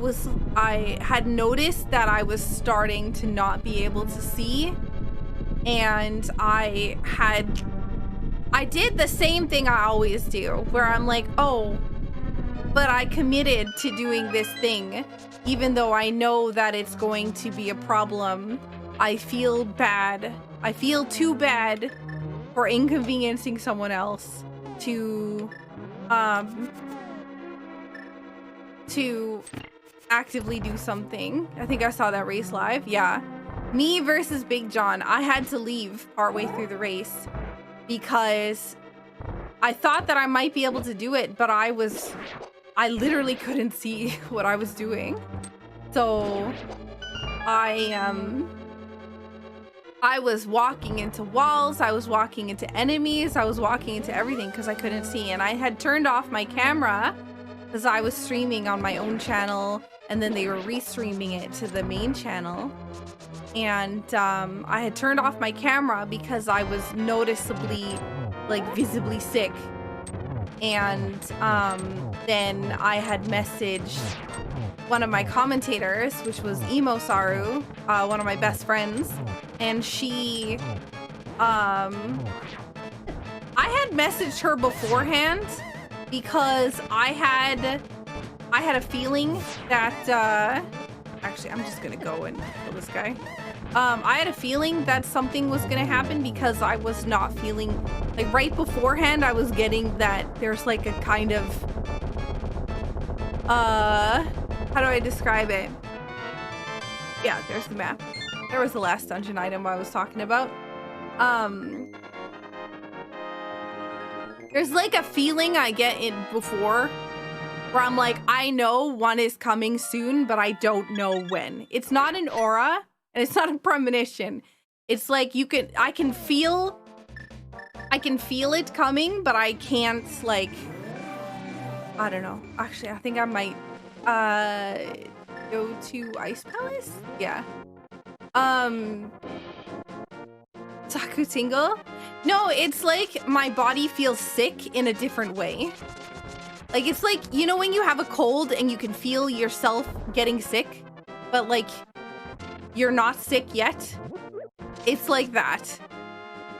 had noticed that I was starting to not be able to see, and I did the same thing I always do, where I'm like, oh, but I committed to doing this thing, even though I know that it's going to be a problem. I feel bad. I feel too bad for inconveniencing someone else to actively do something. I think I saw that race live. Yeah. Me versus Big John. I had to leave partway through the race because I thought that I might be able to do it, but I literally couldn't see what I was doing. So I was walking into walls, I was walking into enemies, I was walking into everything because I couldn't see. And I had turned off my camera because I was streaming on my own channel, and then they were restreaming it to the main channel. And I had turned off my camera because I was noticeably, like, visibly sick. And then I had messaged one of my commentators, which was Emo Saru, one of my best friends, and she I had messaged her beforehand because I had a feeling that actually I'm just gonna go and kill this guy. I had a feeling that something was gonna happen because I was not feeling, like, right beforehand I was getting that there's like a kind of how do I describe it? Yeah, there's the map. There was the last dungeon item I was talking about. There's like a feeling I get in before where I'm like, I know one is coming soon, but I don't know when. It's not an aura and it's not a premonition. It's like I can feel it coming, but I can't, like, I don't know. Actually, I think I might go to Ice Palace? Yeah. Saku Tingle? No, it's like my body feels sick in a different way. Like, it's like, you know when you have a cold and you can feel yourself getting sick, but like, you're not sick yet? It's like that,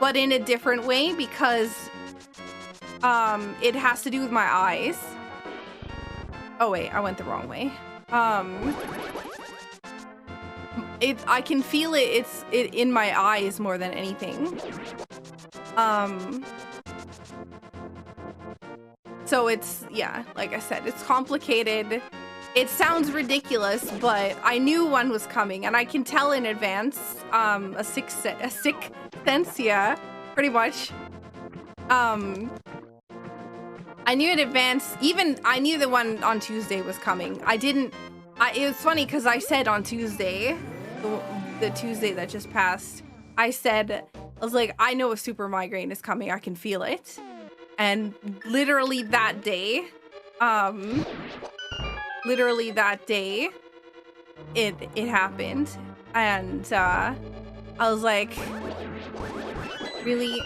but in a different way because it has to do with my eyes. Oh wait, I went the wrong way. I can feel it. It's in my eyes more than anything. So it's, yeah, like I said, it's complicated. It sounds ridiculous, but I knew one was coming, and I can tell in advance. A sick sense, yeah, pretty much. I knew in advance. Even I knew the one on Tuesday was coming. It was funny because I said on Tuesday, the Tuesday that just passed, I was like, I know a super migraine is coming. I can feel it. And literally that day, it happened. And I was like, really?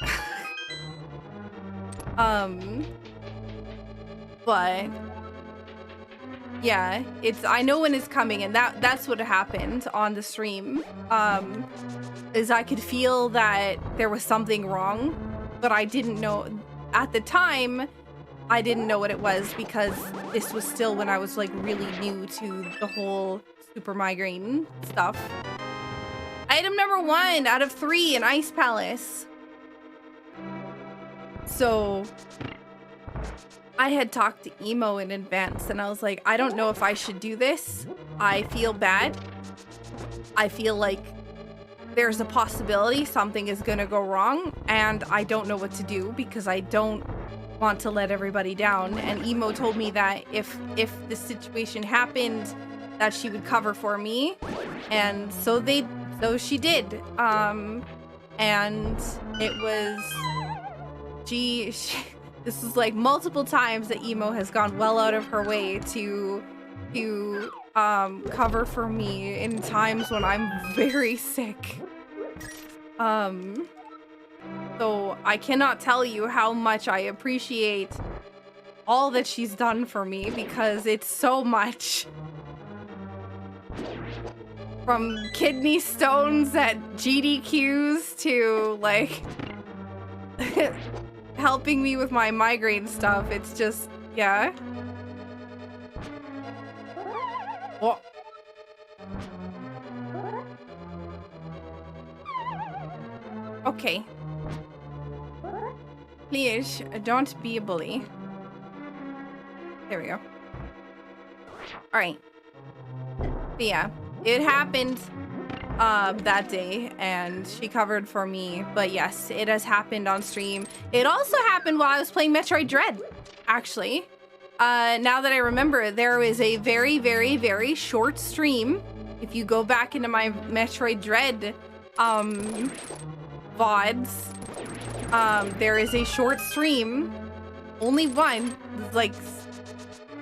But yeah, I know when it's coming, and that's what happened on the stream. Is I could feel that there was something wrong, but I didn't know at the time. I didn't know what it was because this was still when I was like really new to the whole super migraine stuff. Item number 1 out of 3 in Ice Palace. So I had talked to Emo in advance, and I was like, I don't know if I should do this. I feel bad. I feel like there's a possibility something is gonna go wrong, and I don't know what to do because I don't want to let everybody down. And Emo told me that if the situation happened, that she would cover for me, and so she did. And it was this is like multiple times that Emo has gone well out of her way to cover for me in times when I'm very sick. So I cannot tell you how much I appreciate all that she's done for me, because it's so much. From kidney stones at GDQs to like helping me with my migraine stuff. It's just, yeah. Oh. Okay. Please, don't be a bully. There we go. Alright. But yeah, it happened that day, and she covered for me. But yes, it has happened on stream. It also happened while I was playing Metroid Dread, actually. Now that I remember, there was a very, very, very short stream. If you go back into my Metroid Dread VODs, there is a short stream, only one, like,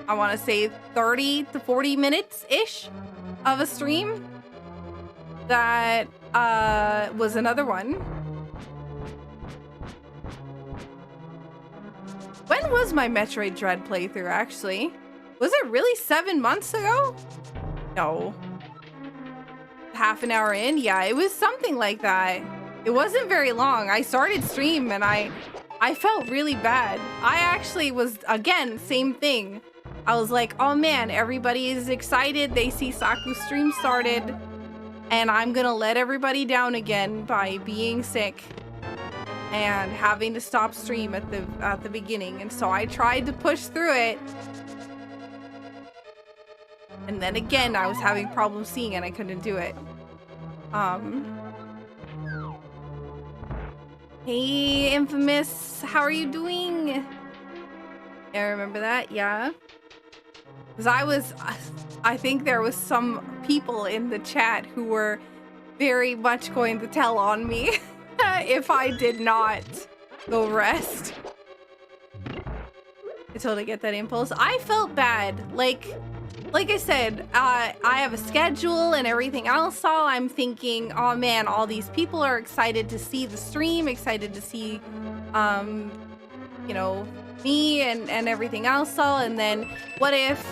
I want to say 30 to 40 minutes-ish of a stream. That was another one. When was my Metroid Dread playthrough, actually? Was it really 7 months ago? No. Half an hour in? Yeah, it was something like that. It wasn't very long. I started stream and I felt really bad. I actually was, again, same thing. I was like, oh man, everybody is excited. They see Saku's stream started, and I'm gonna let everybody down again by being sick and having to stop stream at the beginning. And so I tried to push through it. And then again, I was having problems seeing and I couldn't do it. Hey, Infamous, how are you doing? I remember that, yeah. Because I think there was some people in the chat who were very much going to tell on me if I did not go rest. I totally get that impulse. I felt bad. Like, like I said, I have a schedule and everything else. So I'm thinking, oh man, all these people are excited to see the stream, excited to see, you know, me and everything else. So, and then what if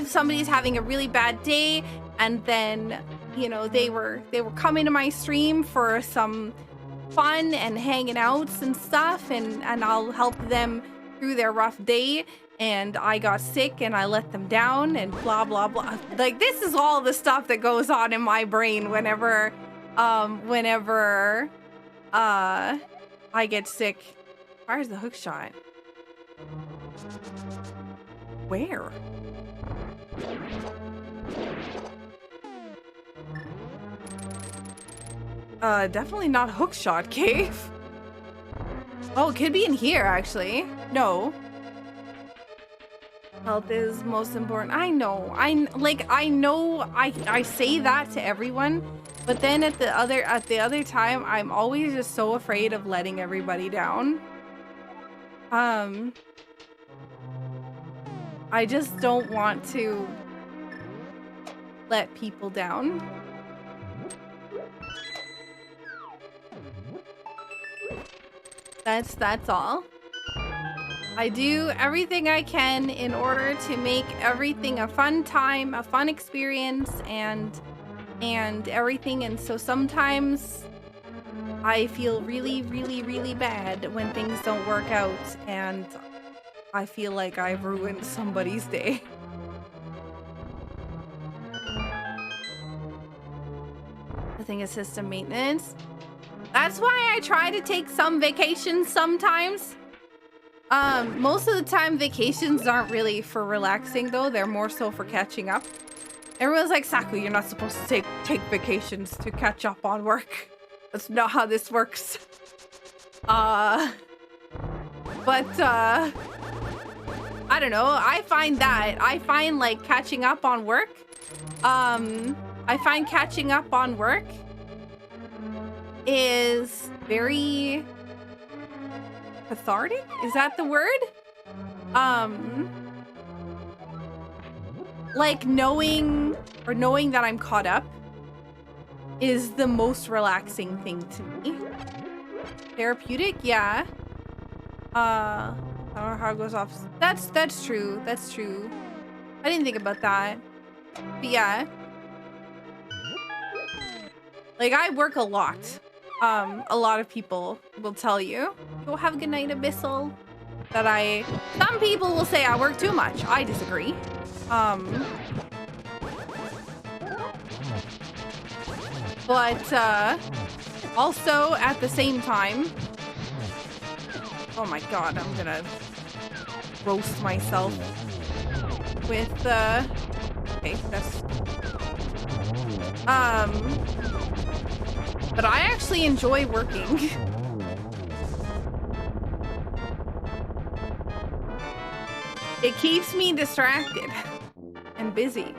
somebody's having a really bad day and then, you know, they were coming to my stream for some fun and hanging out and stuff, and I'll help them through their rough day, and I got sick and I let them down and blah blah blah. Like, this is all the stuff that goes on in my brain whenever I get sick. Where's the hook shot? Where? Definitely not hookshot cave. Oh, it could be in here, actually. No. Health is most important. I know. I say that to everyone, but then at the other time, I'm always just so afraid of letting everybody down. I just don't want to let people down. That's all. I do everything I can in order to make everything a fun time, a fun experience, and everything. And so sometimes I feel really, really, really bad when things don't work out, and I feel like I've ruined somebody's day. I think it's system maintenance. That's why I try to take some vacations sometimes. Most of the time vacations aren't really for relaxing though, they're more so for catching up. Everyone's like, Saku, you're not supposed to take vacations to catch up on work. That's not how this works. I don't know, I find like catching up on work. I find catching up on work is very cathartic? Is that the word? Like knowing that I'm caught up is the most relaxing thing to me. Therapeutic? Yeah. I don't know how it goes off. That's true. That's true. I didn't think about that. But yeah. Like, I work a lot. A lot of people will tell you, "Go have a good night, Abyssal." Some people will say I work too much. I disagree. But also at the same time, oh my god, I'm gonna roast myself with okay, that's but I actually enjoy working. It keeps me distracted and busy.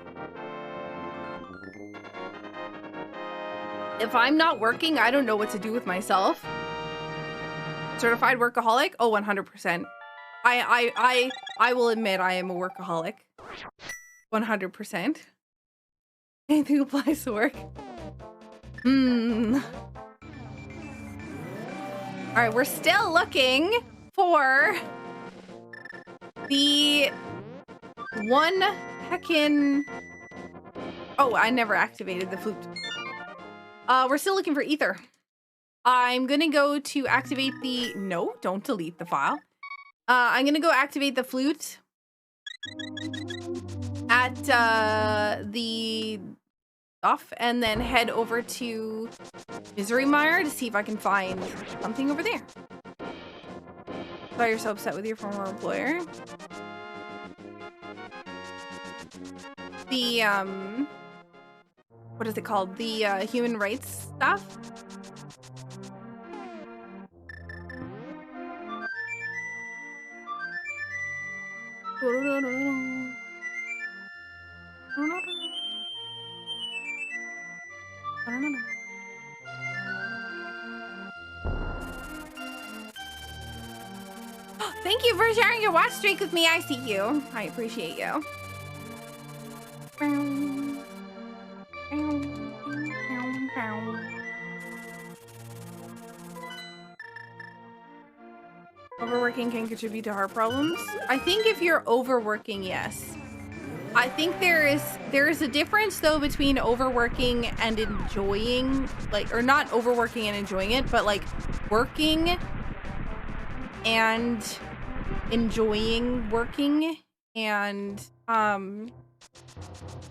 If I'm not working, I don't know what to do with myself. Certified workaholic? Oh, 100%. I will admit I am a workaholic. 100%. Anything applies to work. Alright, we're still looking for the one heckin'... Oh, I never activated the flute. We're still looking for ether. I'm gonna go to activate the... No, don't delete the file. I'm gonna go activate the flute at the stuff, and then head over to Misery Mire to see if I can find something over there. Sorry you're so upset with your former employer. The what is it called? The human rights stuff. Thank you for sharing your watch streak with me. I see you. I appreciate you. Overworking can contribute to heart problems. I think if you're overworking, yes. I think there is a difference though between overworking and enjoying, like, or not overworking and enjoying it, but like working and enjoying working and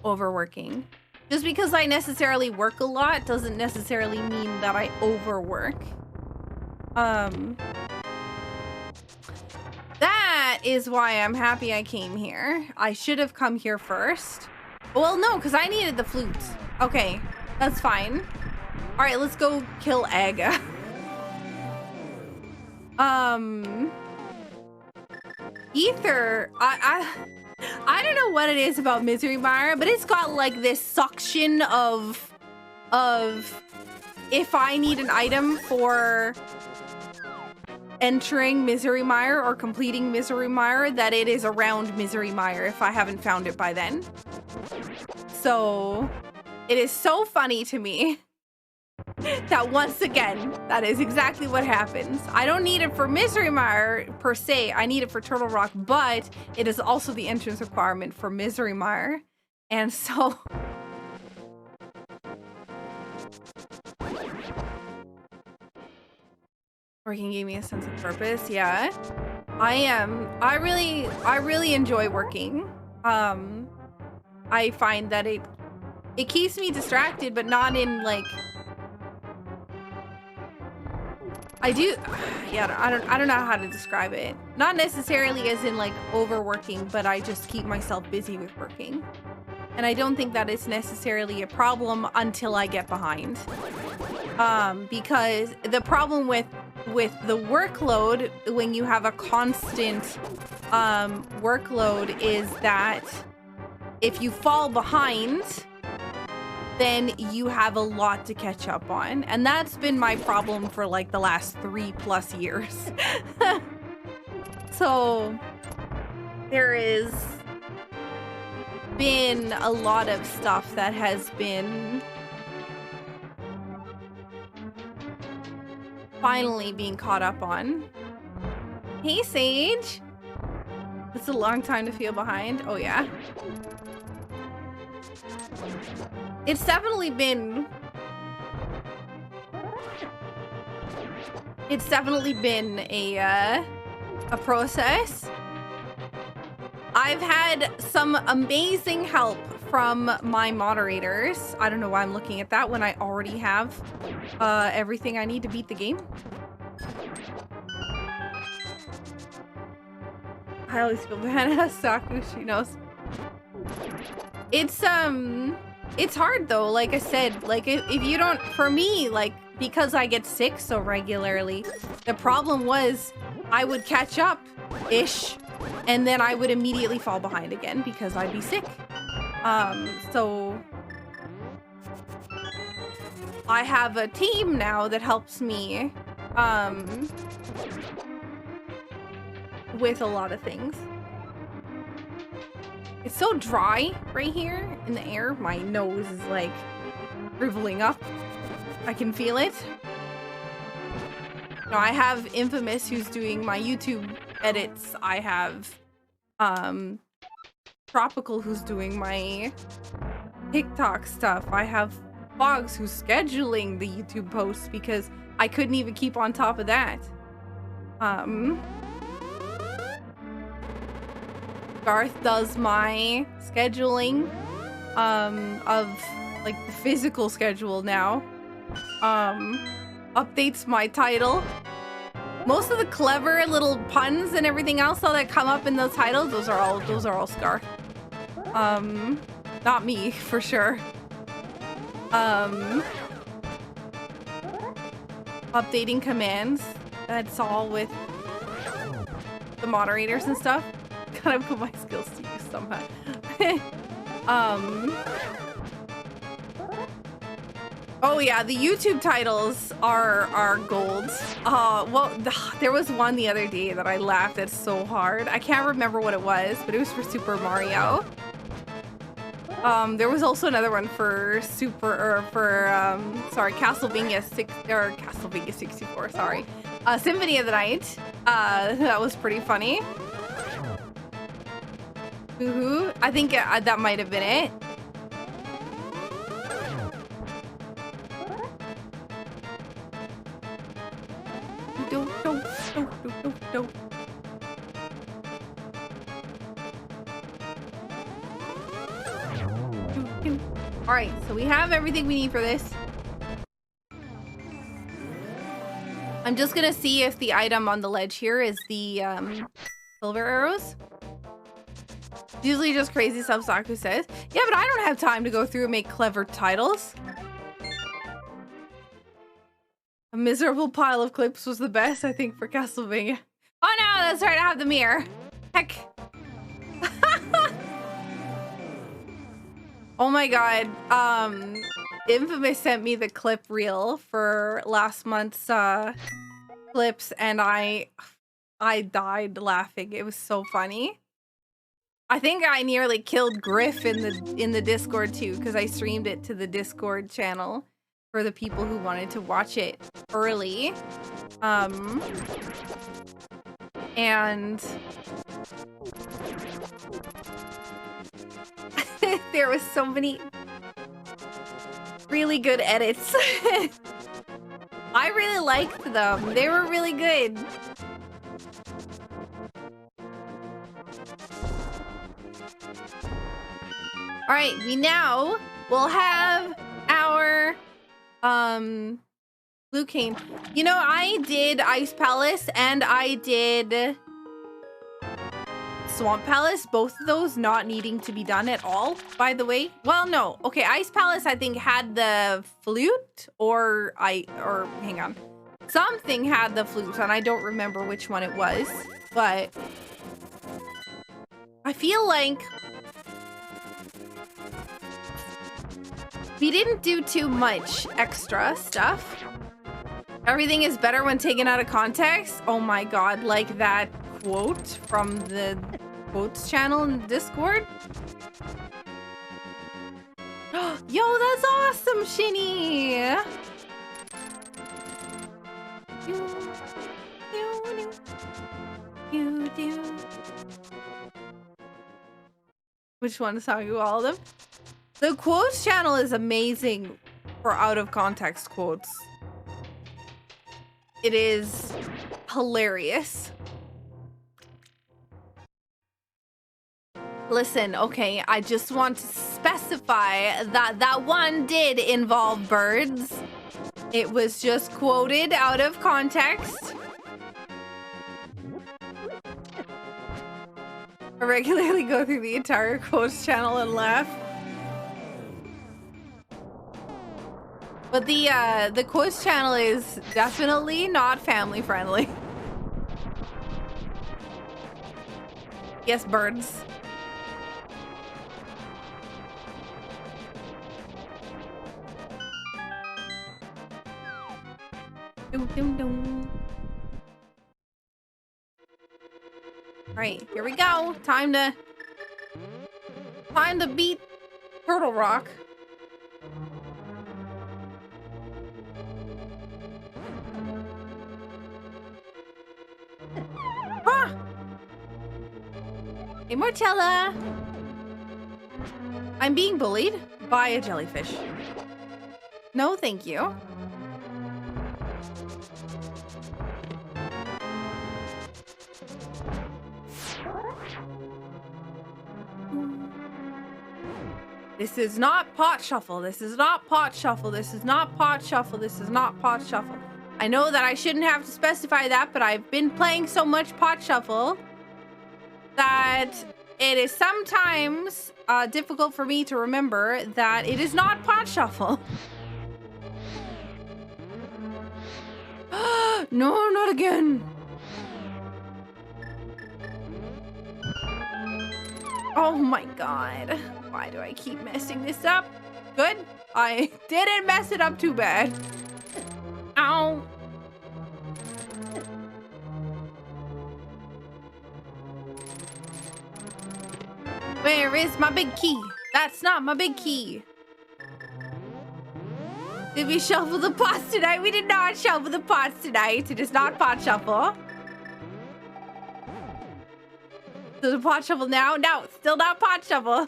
overworking. Just because I necessarily work a lot doesn't necessarily mean that I overwork. That is why I'm happy I came here. I should have come here first. Well, no, because I needed the flute. Okay, that's fine. All right, let's go kill Aga. Ether, I don't know what it is about Misery Mire, but it's got like this suction of if I need an item for entering Misery Mire or completing Misery Mire, that it is around Misery Mire if I haven't found it by then. So it is so funny to me that once again, that is exactly what happens. I don't need it for Misery Mire per se. I need it for Turtle Rock, but it is also the entrance requirement for Misery Mire. And so working gave me a sense of purpose. Yeah. I really enjoy working. I find that it keeps me distracted, but not in like I don't know how to describe it. Not necessarily as in like overworking, but I just keep myself busy with working. And I don't think that is necessarily a problem until I get behind. Because the problem with the workload, when you have a constant workload, is that if you fall behind, then you have a lot to catch up on. And that's been my problem for like the last 3+ years. So there is been a lot of stuff that has been finally being caught up on. Hey, Sage. It's a long time to feel behind. Oh, yeah. It's definitely been a process. I've had some amazing help from my moderators. I don't know why I'm looking at that when I already have everything I need to beat the game. I always feel bad. Saku, she knows. It's hard though. Like I said, like if you don't, for me, like because I get sick so regularly, the problem was I would catch up-ish and then I would immediately fall behind again because I'd be sick. So I have a team now that helps me with a lot of things. It's so dry right here in the air. My nose is like shriveling up. I can feel it. No, I have Infamous who's doing my YouTube edits. I have Tropical who's doing my TikTok stuff. I have Fogs who's scheduling the YouTube posts because I couldn't even keep on top of that. Garth does my scheduling of like the physical schedule now. Updates my title. Most of the clever little puns and everything else though that come up in those titles, those are all Scar. Not me for sure. Updating commands. That's all with the moderators and stuff. Gotta put my skills to use somehow. Oh yeah, the YouTube titles are gold. Well, there was one the other day that I laughed at so hard. I can't remember what it was, but it was for Super Mario. There was also another one for Castlevania 64, sorry. Symphony of the Night. That was pretty funny. I think that might have been it. All right, so we have everything we need for this. I'm just gonna see if the item on the ledge here is the silver arrows. Usually just crazy stuff, Saku says. Yeah, but I don't have time to go through and make clever titles. A miserable pile of clips was the best, I think, for Castlevania. Oh no, that's right, I have the mirror. Heck. Oh my god. Infamous sent me the clip reel for last month's clips, and I died laughing. It was so funny. I think I nearly killed Griff in the Discord too, because I streamed it to the Discord channel for the people who wanted to watch it early. And there was so many really good edits. I really liked them. They were really good. All right, we now will have our blue cane. You know, I did Ice Palace and I did Swamp Palace, both of those not needing to be done at all, by the way. Well, no. Okay, Ice Palace I think had the flute, or hang on. Something had the flute, and I don't remember which one it was, but I feel like we didn't do too much extra stuff. Everything is better when taken out of context. Oh my god, like that quote from the quotes channel in Discord. Yo, that's awesome, Shinny. Which one is Saku? All of them? The quotes channel is amazing for out of context quotes. It is hilarious. Listen, okay, I just want to specify that that one did involve birds. It was just quoted out of context. I regularly go through the entire quotes channel and laugh. But the quotes channel is definitely not family friendly. Yes, birds. Dum, dum, dum. All right, here we go. Time to beat Turtle Rock. Ah! Hey, Mortella. I'm being bullied by a jellyfish. No, thank you. This is not pot shuffle. This is not pot shuffle. This is not pot shuffle. This is not pot shuffle. I know that I shouldn't have to specify that, but I've been playing so much pot shuffle that it is sometimes difficult for me to remember that it is not pot shuffle. No, not again. Oh my god. Why do I keep messing this up? Good. I didn't mess it up too bad. Ow. Where is my big key? That's not my big key. Did we shuffle the pots tonight? We did not shuffle the pots tonight. It is not pot shuffle. To the pot shovel now? No, still not pot shovel.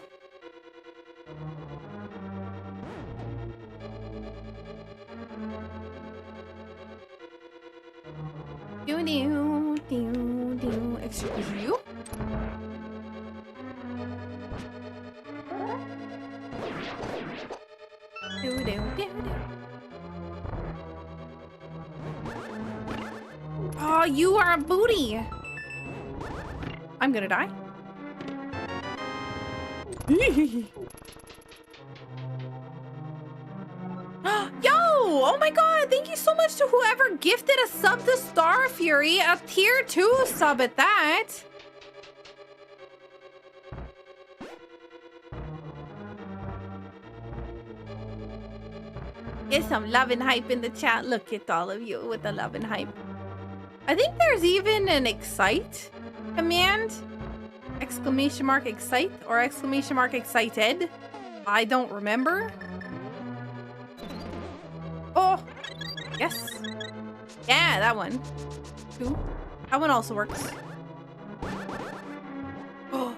Excuse you? Oh, you are a booty. I'm gonna die. Yo! Oh my god! Thank you so much to whoever gifted a sub to Star Fury, a tier 2 sub at that. Get some love and hype in the chat. Look at all of you with the love and hype. I think there's even an excite command. Exclamation mark excite or exclamation mark excited. I don't remember. Oh, yes. Yeah, that one. Two. That one also works. Oh,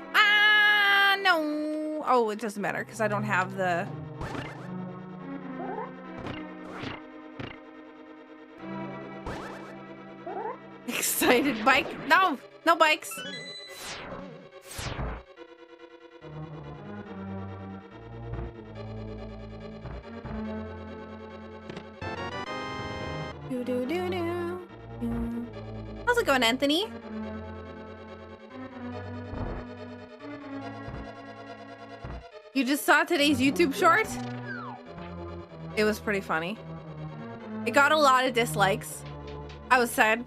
no. Oh, it doesn't matter because I don't have the... Excited bike. No, no bikes. How's it going, Anthony? You just saw today's YouTube short? It was pretty funny. It got a lot of dislikes. I was sad.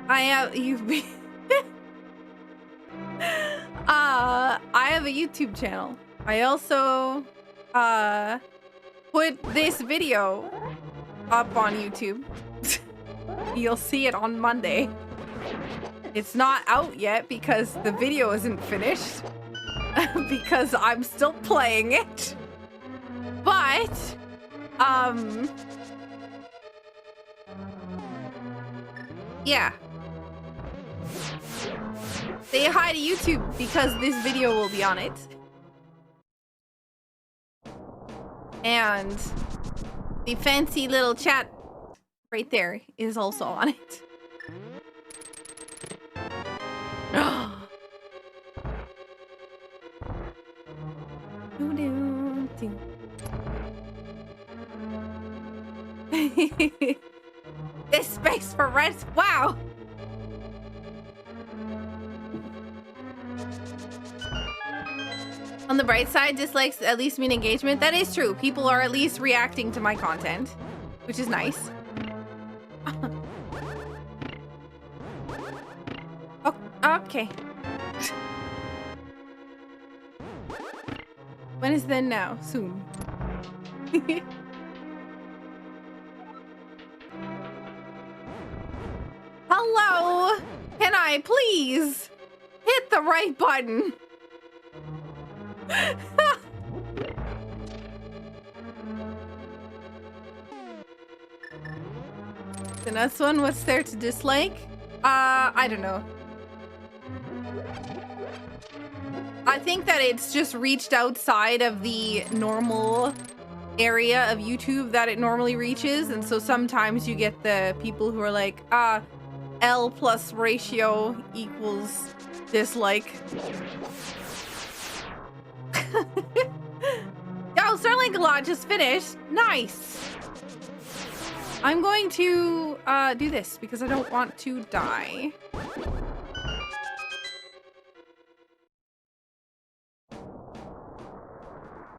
I have a YouTube channel. I also put this video up on YouTube. You'll see it on Monday. It's not out yet because the video isn't finished because I'm still playing it. But yeah. Say hi to YouTube because this video will be on it. And the fancy little chat right there is also on it. This space for rent. Wow. On the bright side, dislikes at least mean engagement. That is true. People are at least reacting to my content, which is nice. Oh, okay. When is then now? Soon. Hello? Can I please hit the right button? The next one, what's there to dislike? I don't know. I think that it's just reached outside of the normal area of YouTube that it normally reaches, and so sometimes you get the people who are like, L plus ratio equals dislike. Yo, Starlink Lot just finished. Nice. I'm going to do this because I don't want to die.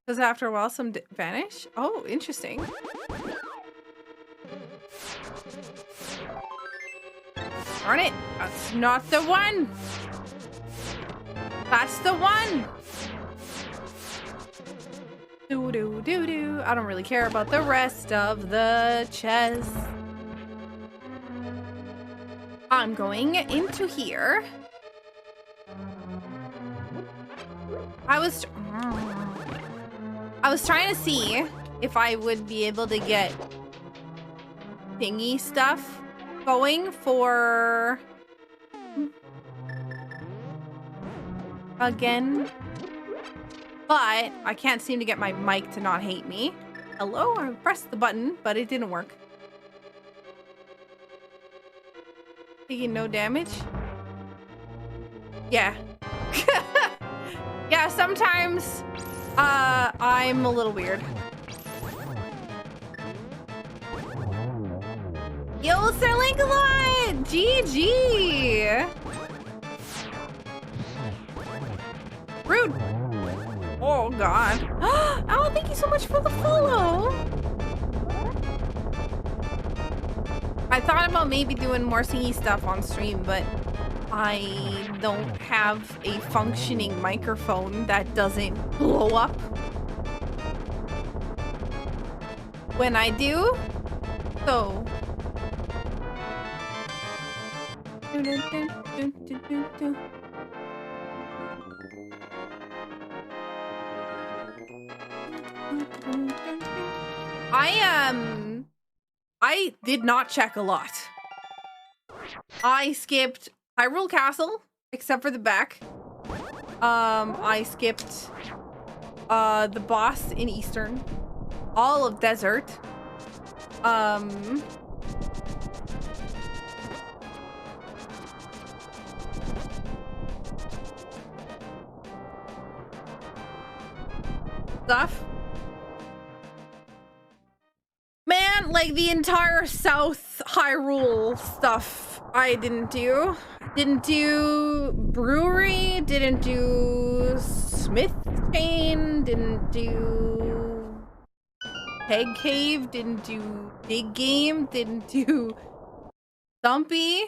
Because after a while, some vanish. Oh, interesting. Darn it. That's not the one. That's the one. Do-do-do-do. I don't really care about the rest of the chest. I'm going into here. I was trying to see if I would be able to get thingy stuff going for again, but I can't seem to get my mic to not hate me. Hello, I pressed the button, but it didn't work. Taking no damage. Yeah. Yeah, sometimes I'm a little weird. Yo, Sir Lankalot! GG! Rude! Oh, God. Oh, thank you so much for the follow! I thought about maybe doing more singy stuff on stream, but I don't have a functioning microphone that doesn't blow up when I do. So I did not check a lot. I skipped Hyrule Castle, except for the back. I skipped the boss in Eastern, all of Desert. Stuff. Man, like the entire South Hyrule stuff I didn't do. Didn't do Brewery, didn't do Smith Chain, didn't do Peg Cave, didn't do Big Game, didn't do Stumpy,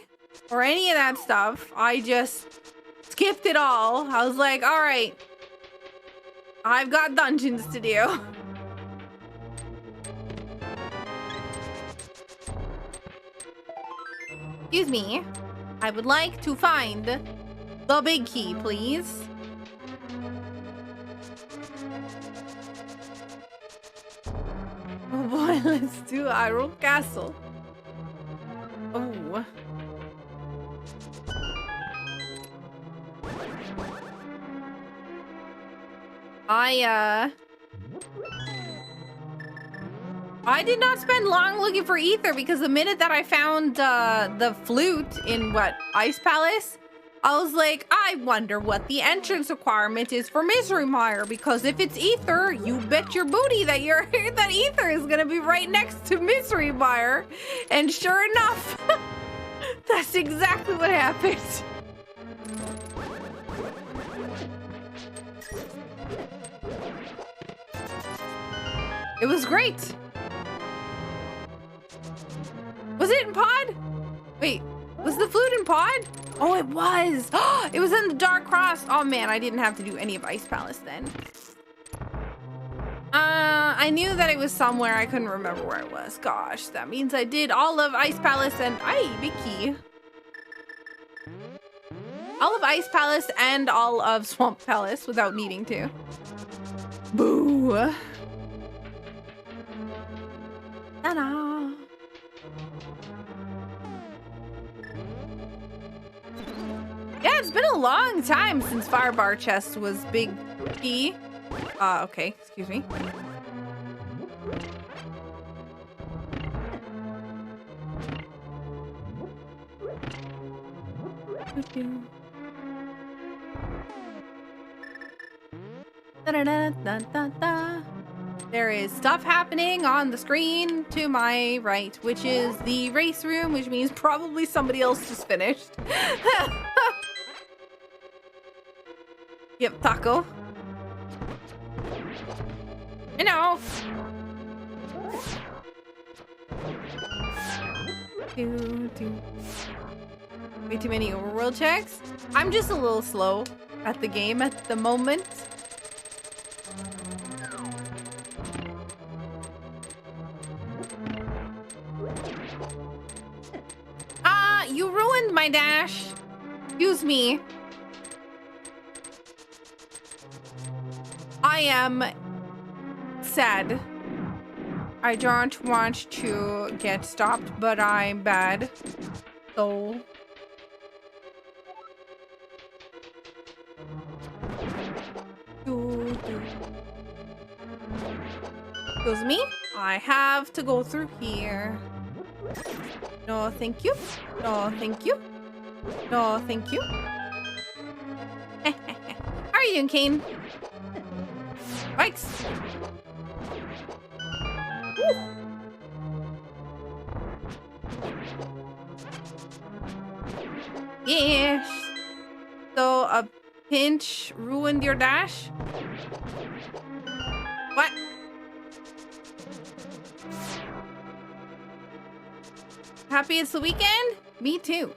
or any of that stuff. I just skipped it all. I was like, all right, I've got dungeons to do. Excuse me. I would like to find the big key, please. Oh boy, let's do Hyrule Castle. Oh. I did not spend long looking for ether because the minute that I found the flute in Ice Palace, I was like, I wonder what the entrance requirement is for Misery Mire, because if it's ether, you bet your booty that that ether is gonna be right next to Misery Mire. And sure enough, that's exactly what happened. It was great. Was it in Pod? Wait, was the flute in Pod? Oh, it was. It was in the Dark Cross. Oh man, I didn't have to do any of Ice Palace then. I knew that it was somewhere. I couldn't remember where it was. Gosh, that means I did all of Ice Palace and Vicky. All of Ice Palace and all of Swamp Palace without needing to. Boo. Ta-da. Yeah, it's been a long time since Firebar Chest was Big P. Okay, excuse me. Da-da-da-da-da-da. There is stuff happening on the screen to my right, which is the race room, which means probably somebody else just finished. Yep, Taco. I know. Way too many overworld checks. I'm just a little slow at the game at the moment. You ruined my dash. Excuse me. I am sad. I don't want to get stopped, but I'm bad. So... Excuse me? I have to go through here. No, thank you. No, thank you. No, thank you. How are you doing, Kane? Bikes. Woo. Yes. So a pinch ruined your dash? What? Happy it's the weekend? Me too.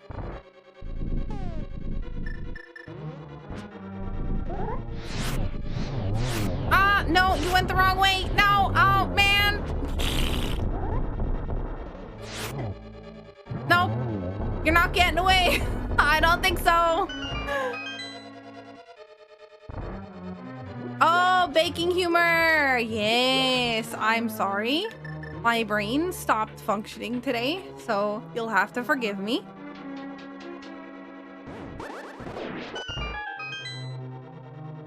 No, you went the wrong way. No, oh man. Nope, you're not getting away. I don't think so. Oh, baking humor. Yes, I'm sorry. My brain stopped functioning today, so you'll have to forgive me.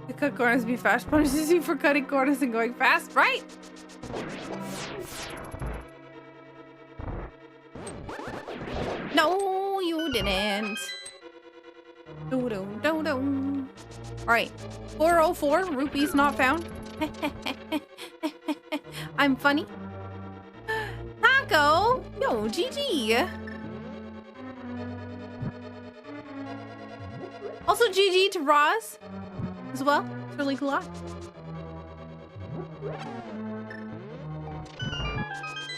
To cut corners, be fast punishes you for cutting corners and going fast, right? No, you didn't. Do-do-do-do. Alright, 404, rupees not found. I'm funny. Taco! Yo, GG. Also GG to Roz as well. It's really cool.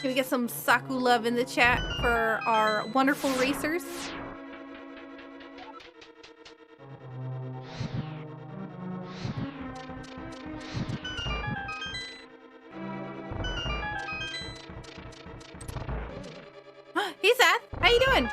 Can we get some Saku love in the chat for our wonderful racers? Hey Seth, how you doing?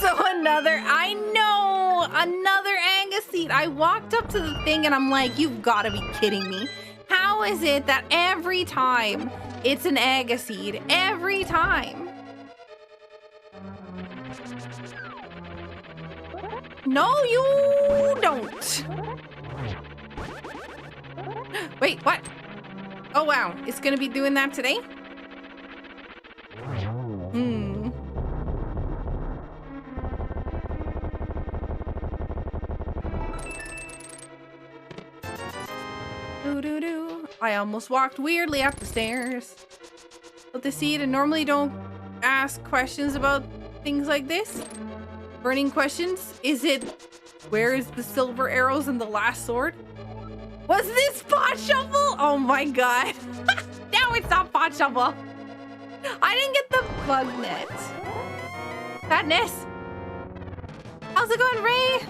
So I know, another Angus seed. I walked up to the thing and I'm like, you've got to be kidding me. How is it that every time it's an Angus seed? Every time. No, you don't. Wait, what? Oh, wow. It's going to be doing that today? I almost walked weirdly up the stairs. But the seed and normally don't ask questions about things like this. Burning questions. Is it, where is the silver arrows and the last sword? Was this pot shuffle? Oh my god. Now it's not pot shuffle. I didn't get the bug net. Sadness. How's it going, Ray?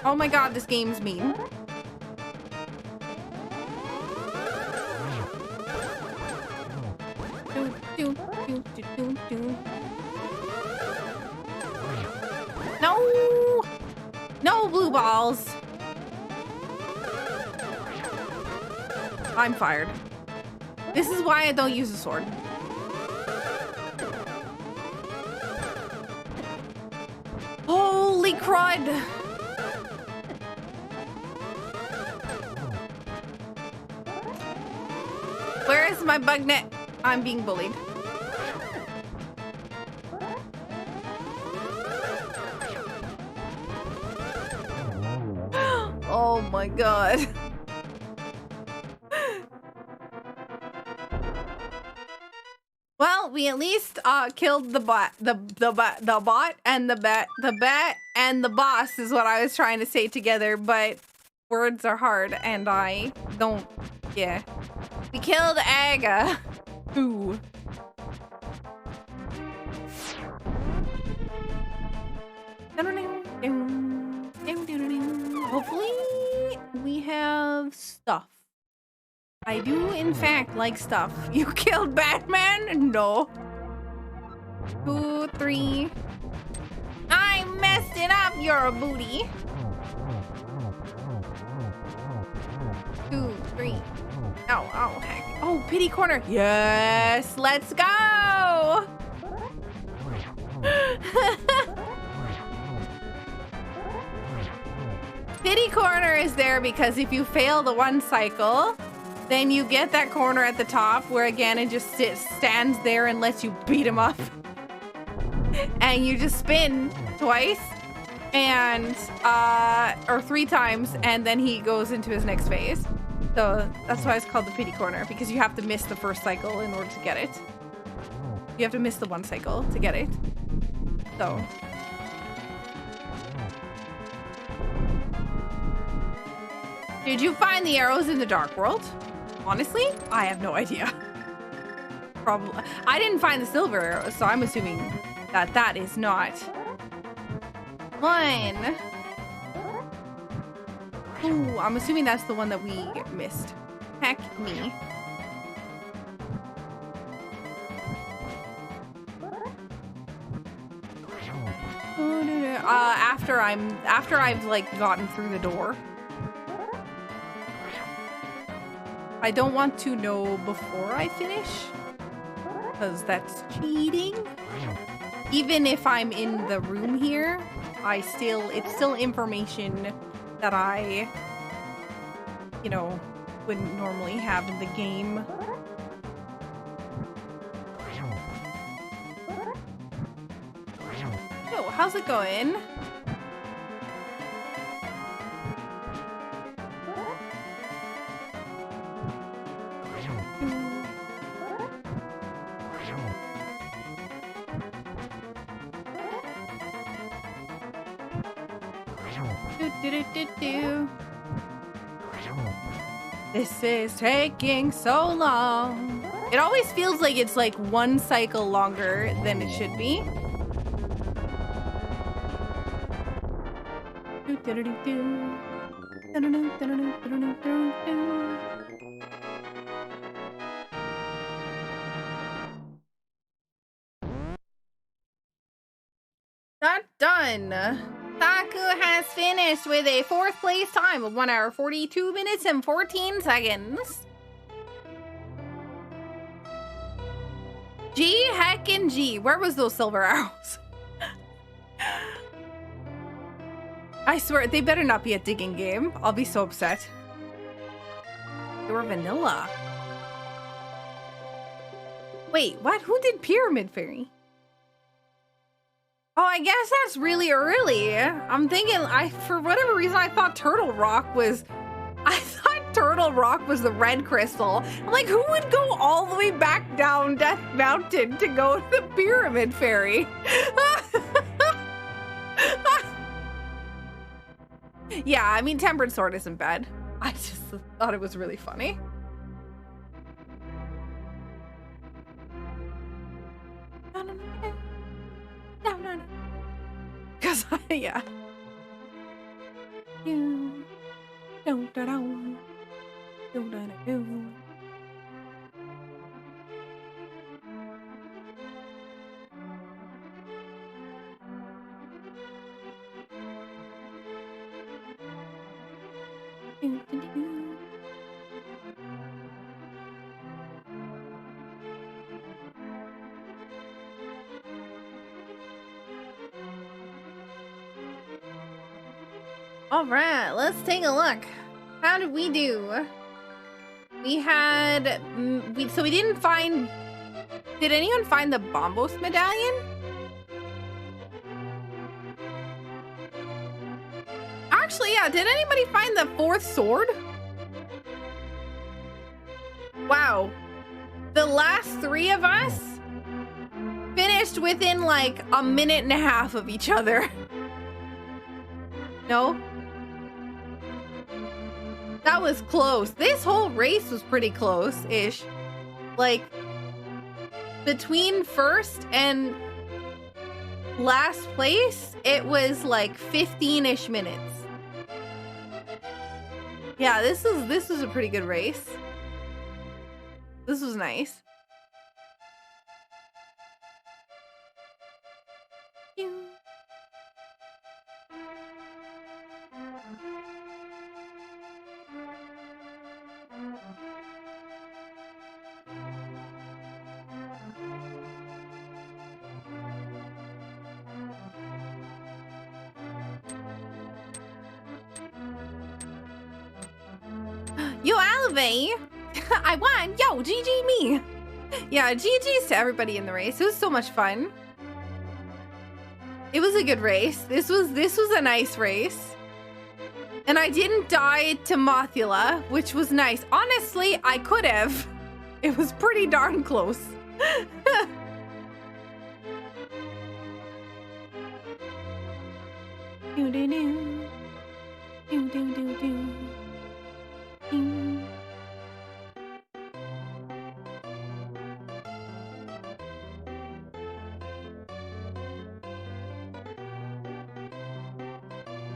Oh my god, this game's mean. No! No blue balls. I'm fired. This is why I don't use a sword. Holy crud! Where is my bug net? I'm being bullied. Oh my god. Well, we at least killed the bot, the bot and the bat and the boss is what I was trying to say together, but words are hard and I don't. Yeah, we killed Aga. Ooh. Hopefully we have stuff. I do, in fact, like stuff. You killed Batman? No. 2, 3. I messed it up, you're a booty. Oh, heck. Oh, pity corner. Yes, let's go. Pity corner is there because if you fail the one cycle, then you get that corner at the top where again it just stands there and lets you beat him up. And you just spin twice and or 3 times, and then he goes into his next phase. So that's why it's called the pity corner, because you have to miss the first cycle in order to get it. You have to miss the one cycle to get it. So did you find the arrows in the dark world? Honestly, I have no idea. Probably. I didn't find the silver arrows, so I'm assuming that that is not one. Ooh, I'm assuming that's the one that we missed. Heck me. After I've like gotten through the door. I don't want to know before I finish, because that's cheating. Even if I'm in the room here, it's still information that I, wouldn't normally have in the game. Oh, how's it going? This is taking so long. It always feels like it's like one cycle longer than it should be. Not done. Saku has finished with a 4th place time of 1 hour 42 minutes and 14 seconds. G heckin' G. Where was those silver arrows? I swear, they better not be a digging game. I'll be so upset. They were vanilla. Wait, what? Who did Pyramid Fairy? Oh, I guess that's really early. I'm thinking, for whatever reason, I thought Turtle Rock was the red crystal. I'm like, who would go all the way back down Death Mountain to go to the Pyramid Fairy? Yeah, I mean, Tempered Sword isn't bad. I just thought it was really funny. No. Cause yeah. All right, let's take a look. How did we do? We had, so we didn't find, did anyone find the Bombos medallion? Actually, yeah, did anybody find the 4th sword? Wow. The last 3 of us finished within like a minute and a half of each other. No? That was close. This whole race was pretty close-ish. Like, between first and last place, it was like 15-ish minutes. Yeah, this was a pretty good race. This was nice. Elevate. I won. Yo, GG me. Yeah, GG's to everybody in the race. It was so much fun. It was a good race. This was a nice race. And I didn't die to Mothula, which was nice. Honestly, I could have. It was pretty darn close.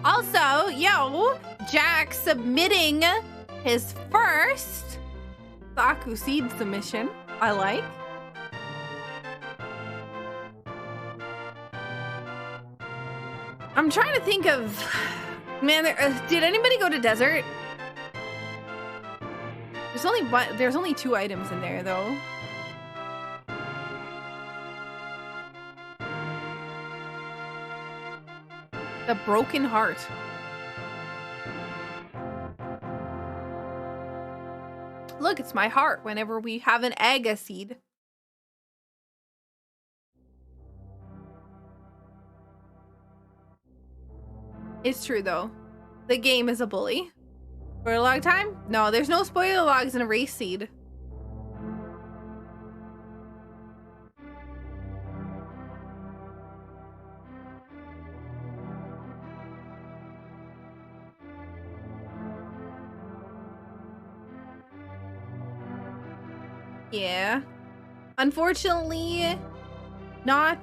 Also, yo, Jack submitting his first Saku seed submission. I like. I'm trying to think of, man, did anybody go to desert? There's only 2 items in there though. The broken heart. Look, it's my heart whenever we have an Aga seed. It's true though. The game is a bully. For a long time? No, there's no spoiler logs in a race seed. Yeah. Unfortunately, not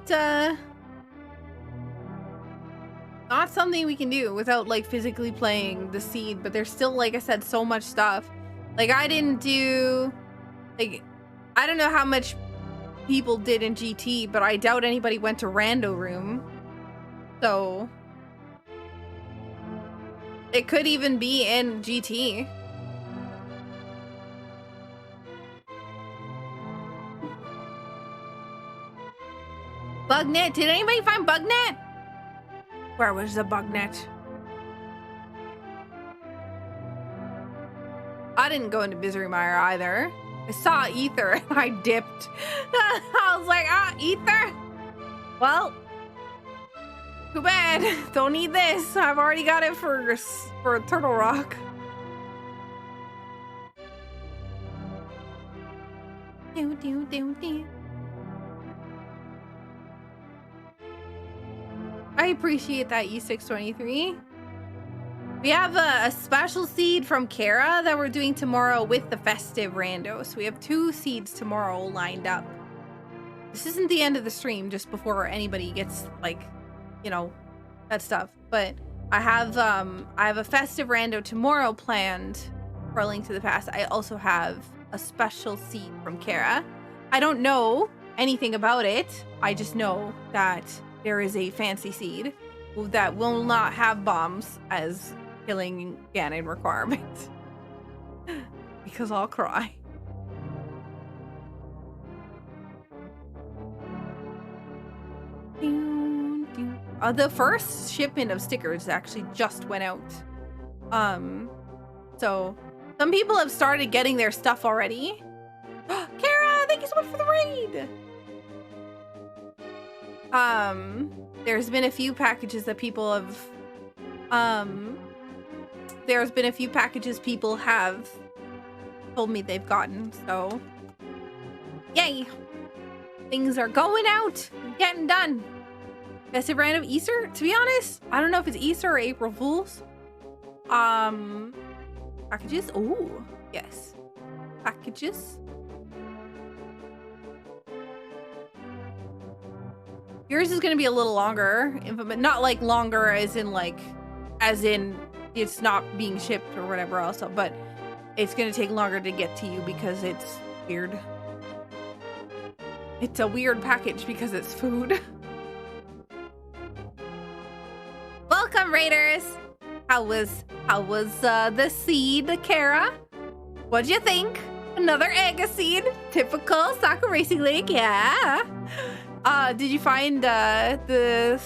something we can do without like physically playing the seed, but there's still, like I said, so much stuff. Like I didn't do, like, I don't know how much people did in GT, but I doubt anybody went to Rando Room. So it could even be in GT. Bugnet, did anybody find Bugnet? Where was the Bugnet? I didn't go into Misery-Mire either. I saw Ether and I dipped. I was like, Ether? Well, too bad. Don't need this. I've already got it for Turtle Rock. I appreciate that, E623. We have a special seed from Kara that we're doing tomorrow with the festive rando. So we have 2 seeds tomorrow lined up. This isn't the end of the stream, just before anybody gets, like, you know, that stuff. But I have a festive rando tomorrow planned for A Link to the Past. I also have a special seed from Kara. I don't know anything about it. I just know that there is a fancy seed that will not have bombs as killing Ganon requirement. Because I'll cry. The first shipment of stickers actually just went out. So some people have started getting their stuff already. Kara, thank you so much for the raid. There's been a few packages that people have, there's been a few packages people have told me they've gotten, so yay! Things are going out, getting done. Festive random Easter? To be honest, I don't know if it's Easter or April Fools. Packages? Oh, yes. Packages. Yours is gonna be a little longer, but not like longer as in it's not being shipped or whatever else, but it's gonna take longer to get to you because it's weird. It's a weird package because it's food. Welcome, Raiders! How was the seed, Kara? What'd you think? Another Aga seed, typical Saku Racing League, yeah. Did you find did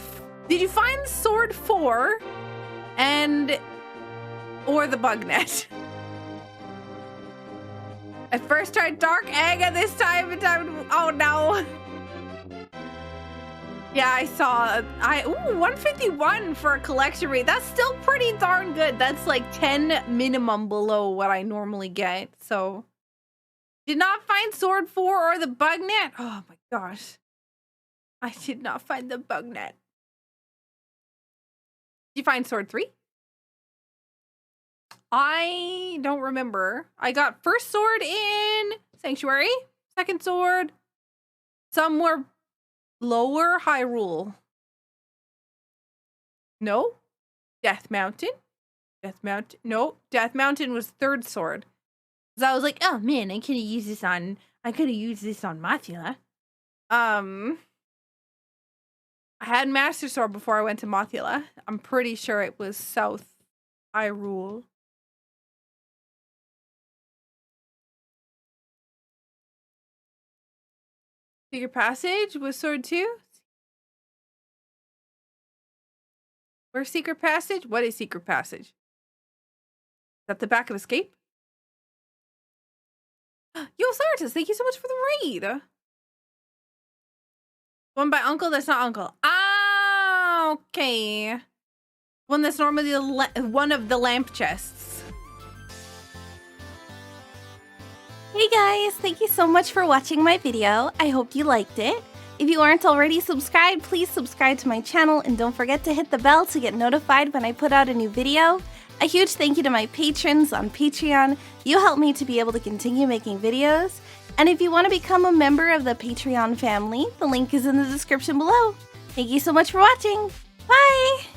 you find Sword 4 or the Bugnet? I first tried Dark Egg and this time, oh no. Yeah, I saw, ooh, 151 for a collection rate. That's still pretty darn good. That's like 10 minimum below what I normally get. So, did not find Sword 4 or the bug net. Oh my gosh. I did not find the bug net. Did you find Sword 3? I don't remember. I got first sword in Sanctuary, second sword somewhere lower Hyrule. No? Death Mountain? Death Mountain? No, Death Mountain was third sword. So I was like, oh man, I could have used this on Mothula. I had Master Sword before I went to Mothula. I'm pretty sure it was South Hyrule. Secret Passage was Sword 2? Where's Secret Passage? What is Secret Passage? Is that the back of Escape? Yo, Sartus, thank you so much for the raid. One by Uncle, that's not Uncle. Ah, okay. One that's normally one of the lamp chests. Hey guys, thank you so much for watching my video. I hope you liked it. If you aren't already subscribed, please subscribe to my channel and don't forget to hit the bell to get notified when I put out a new video. A huge thank you to my patrons on Patreon. You help me to be able to continue making videos. And if you want to become a member of the Patreon family, the link is in the description below. Thank you so much for watching. Bye!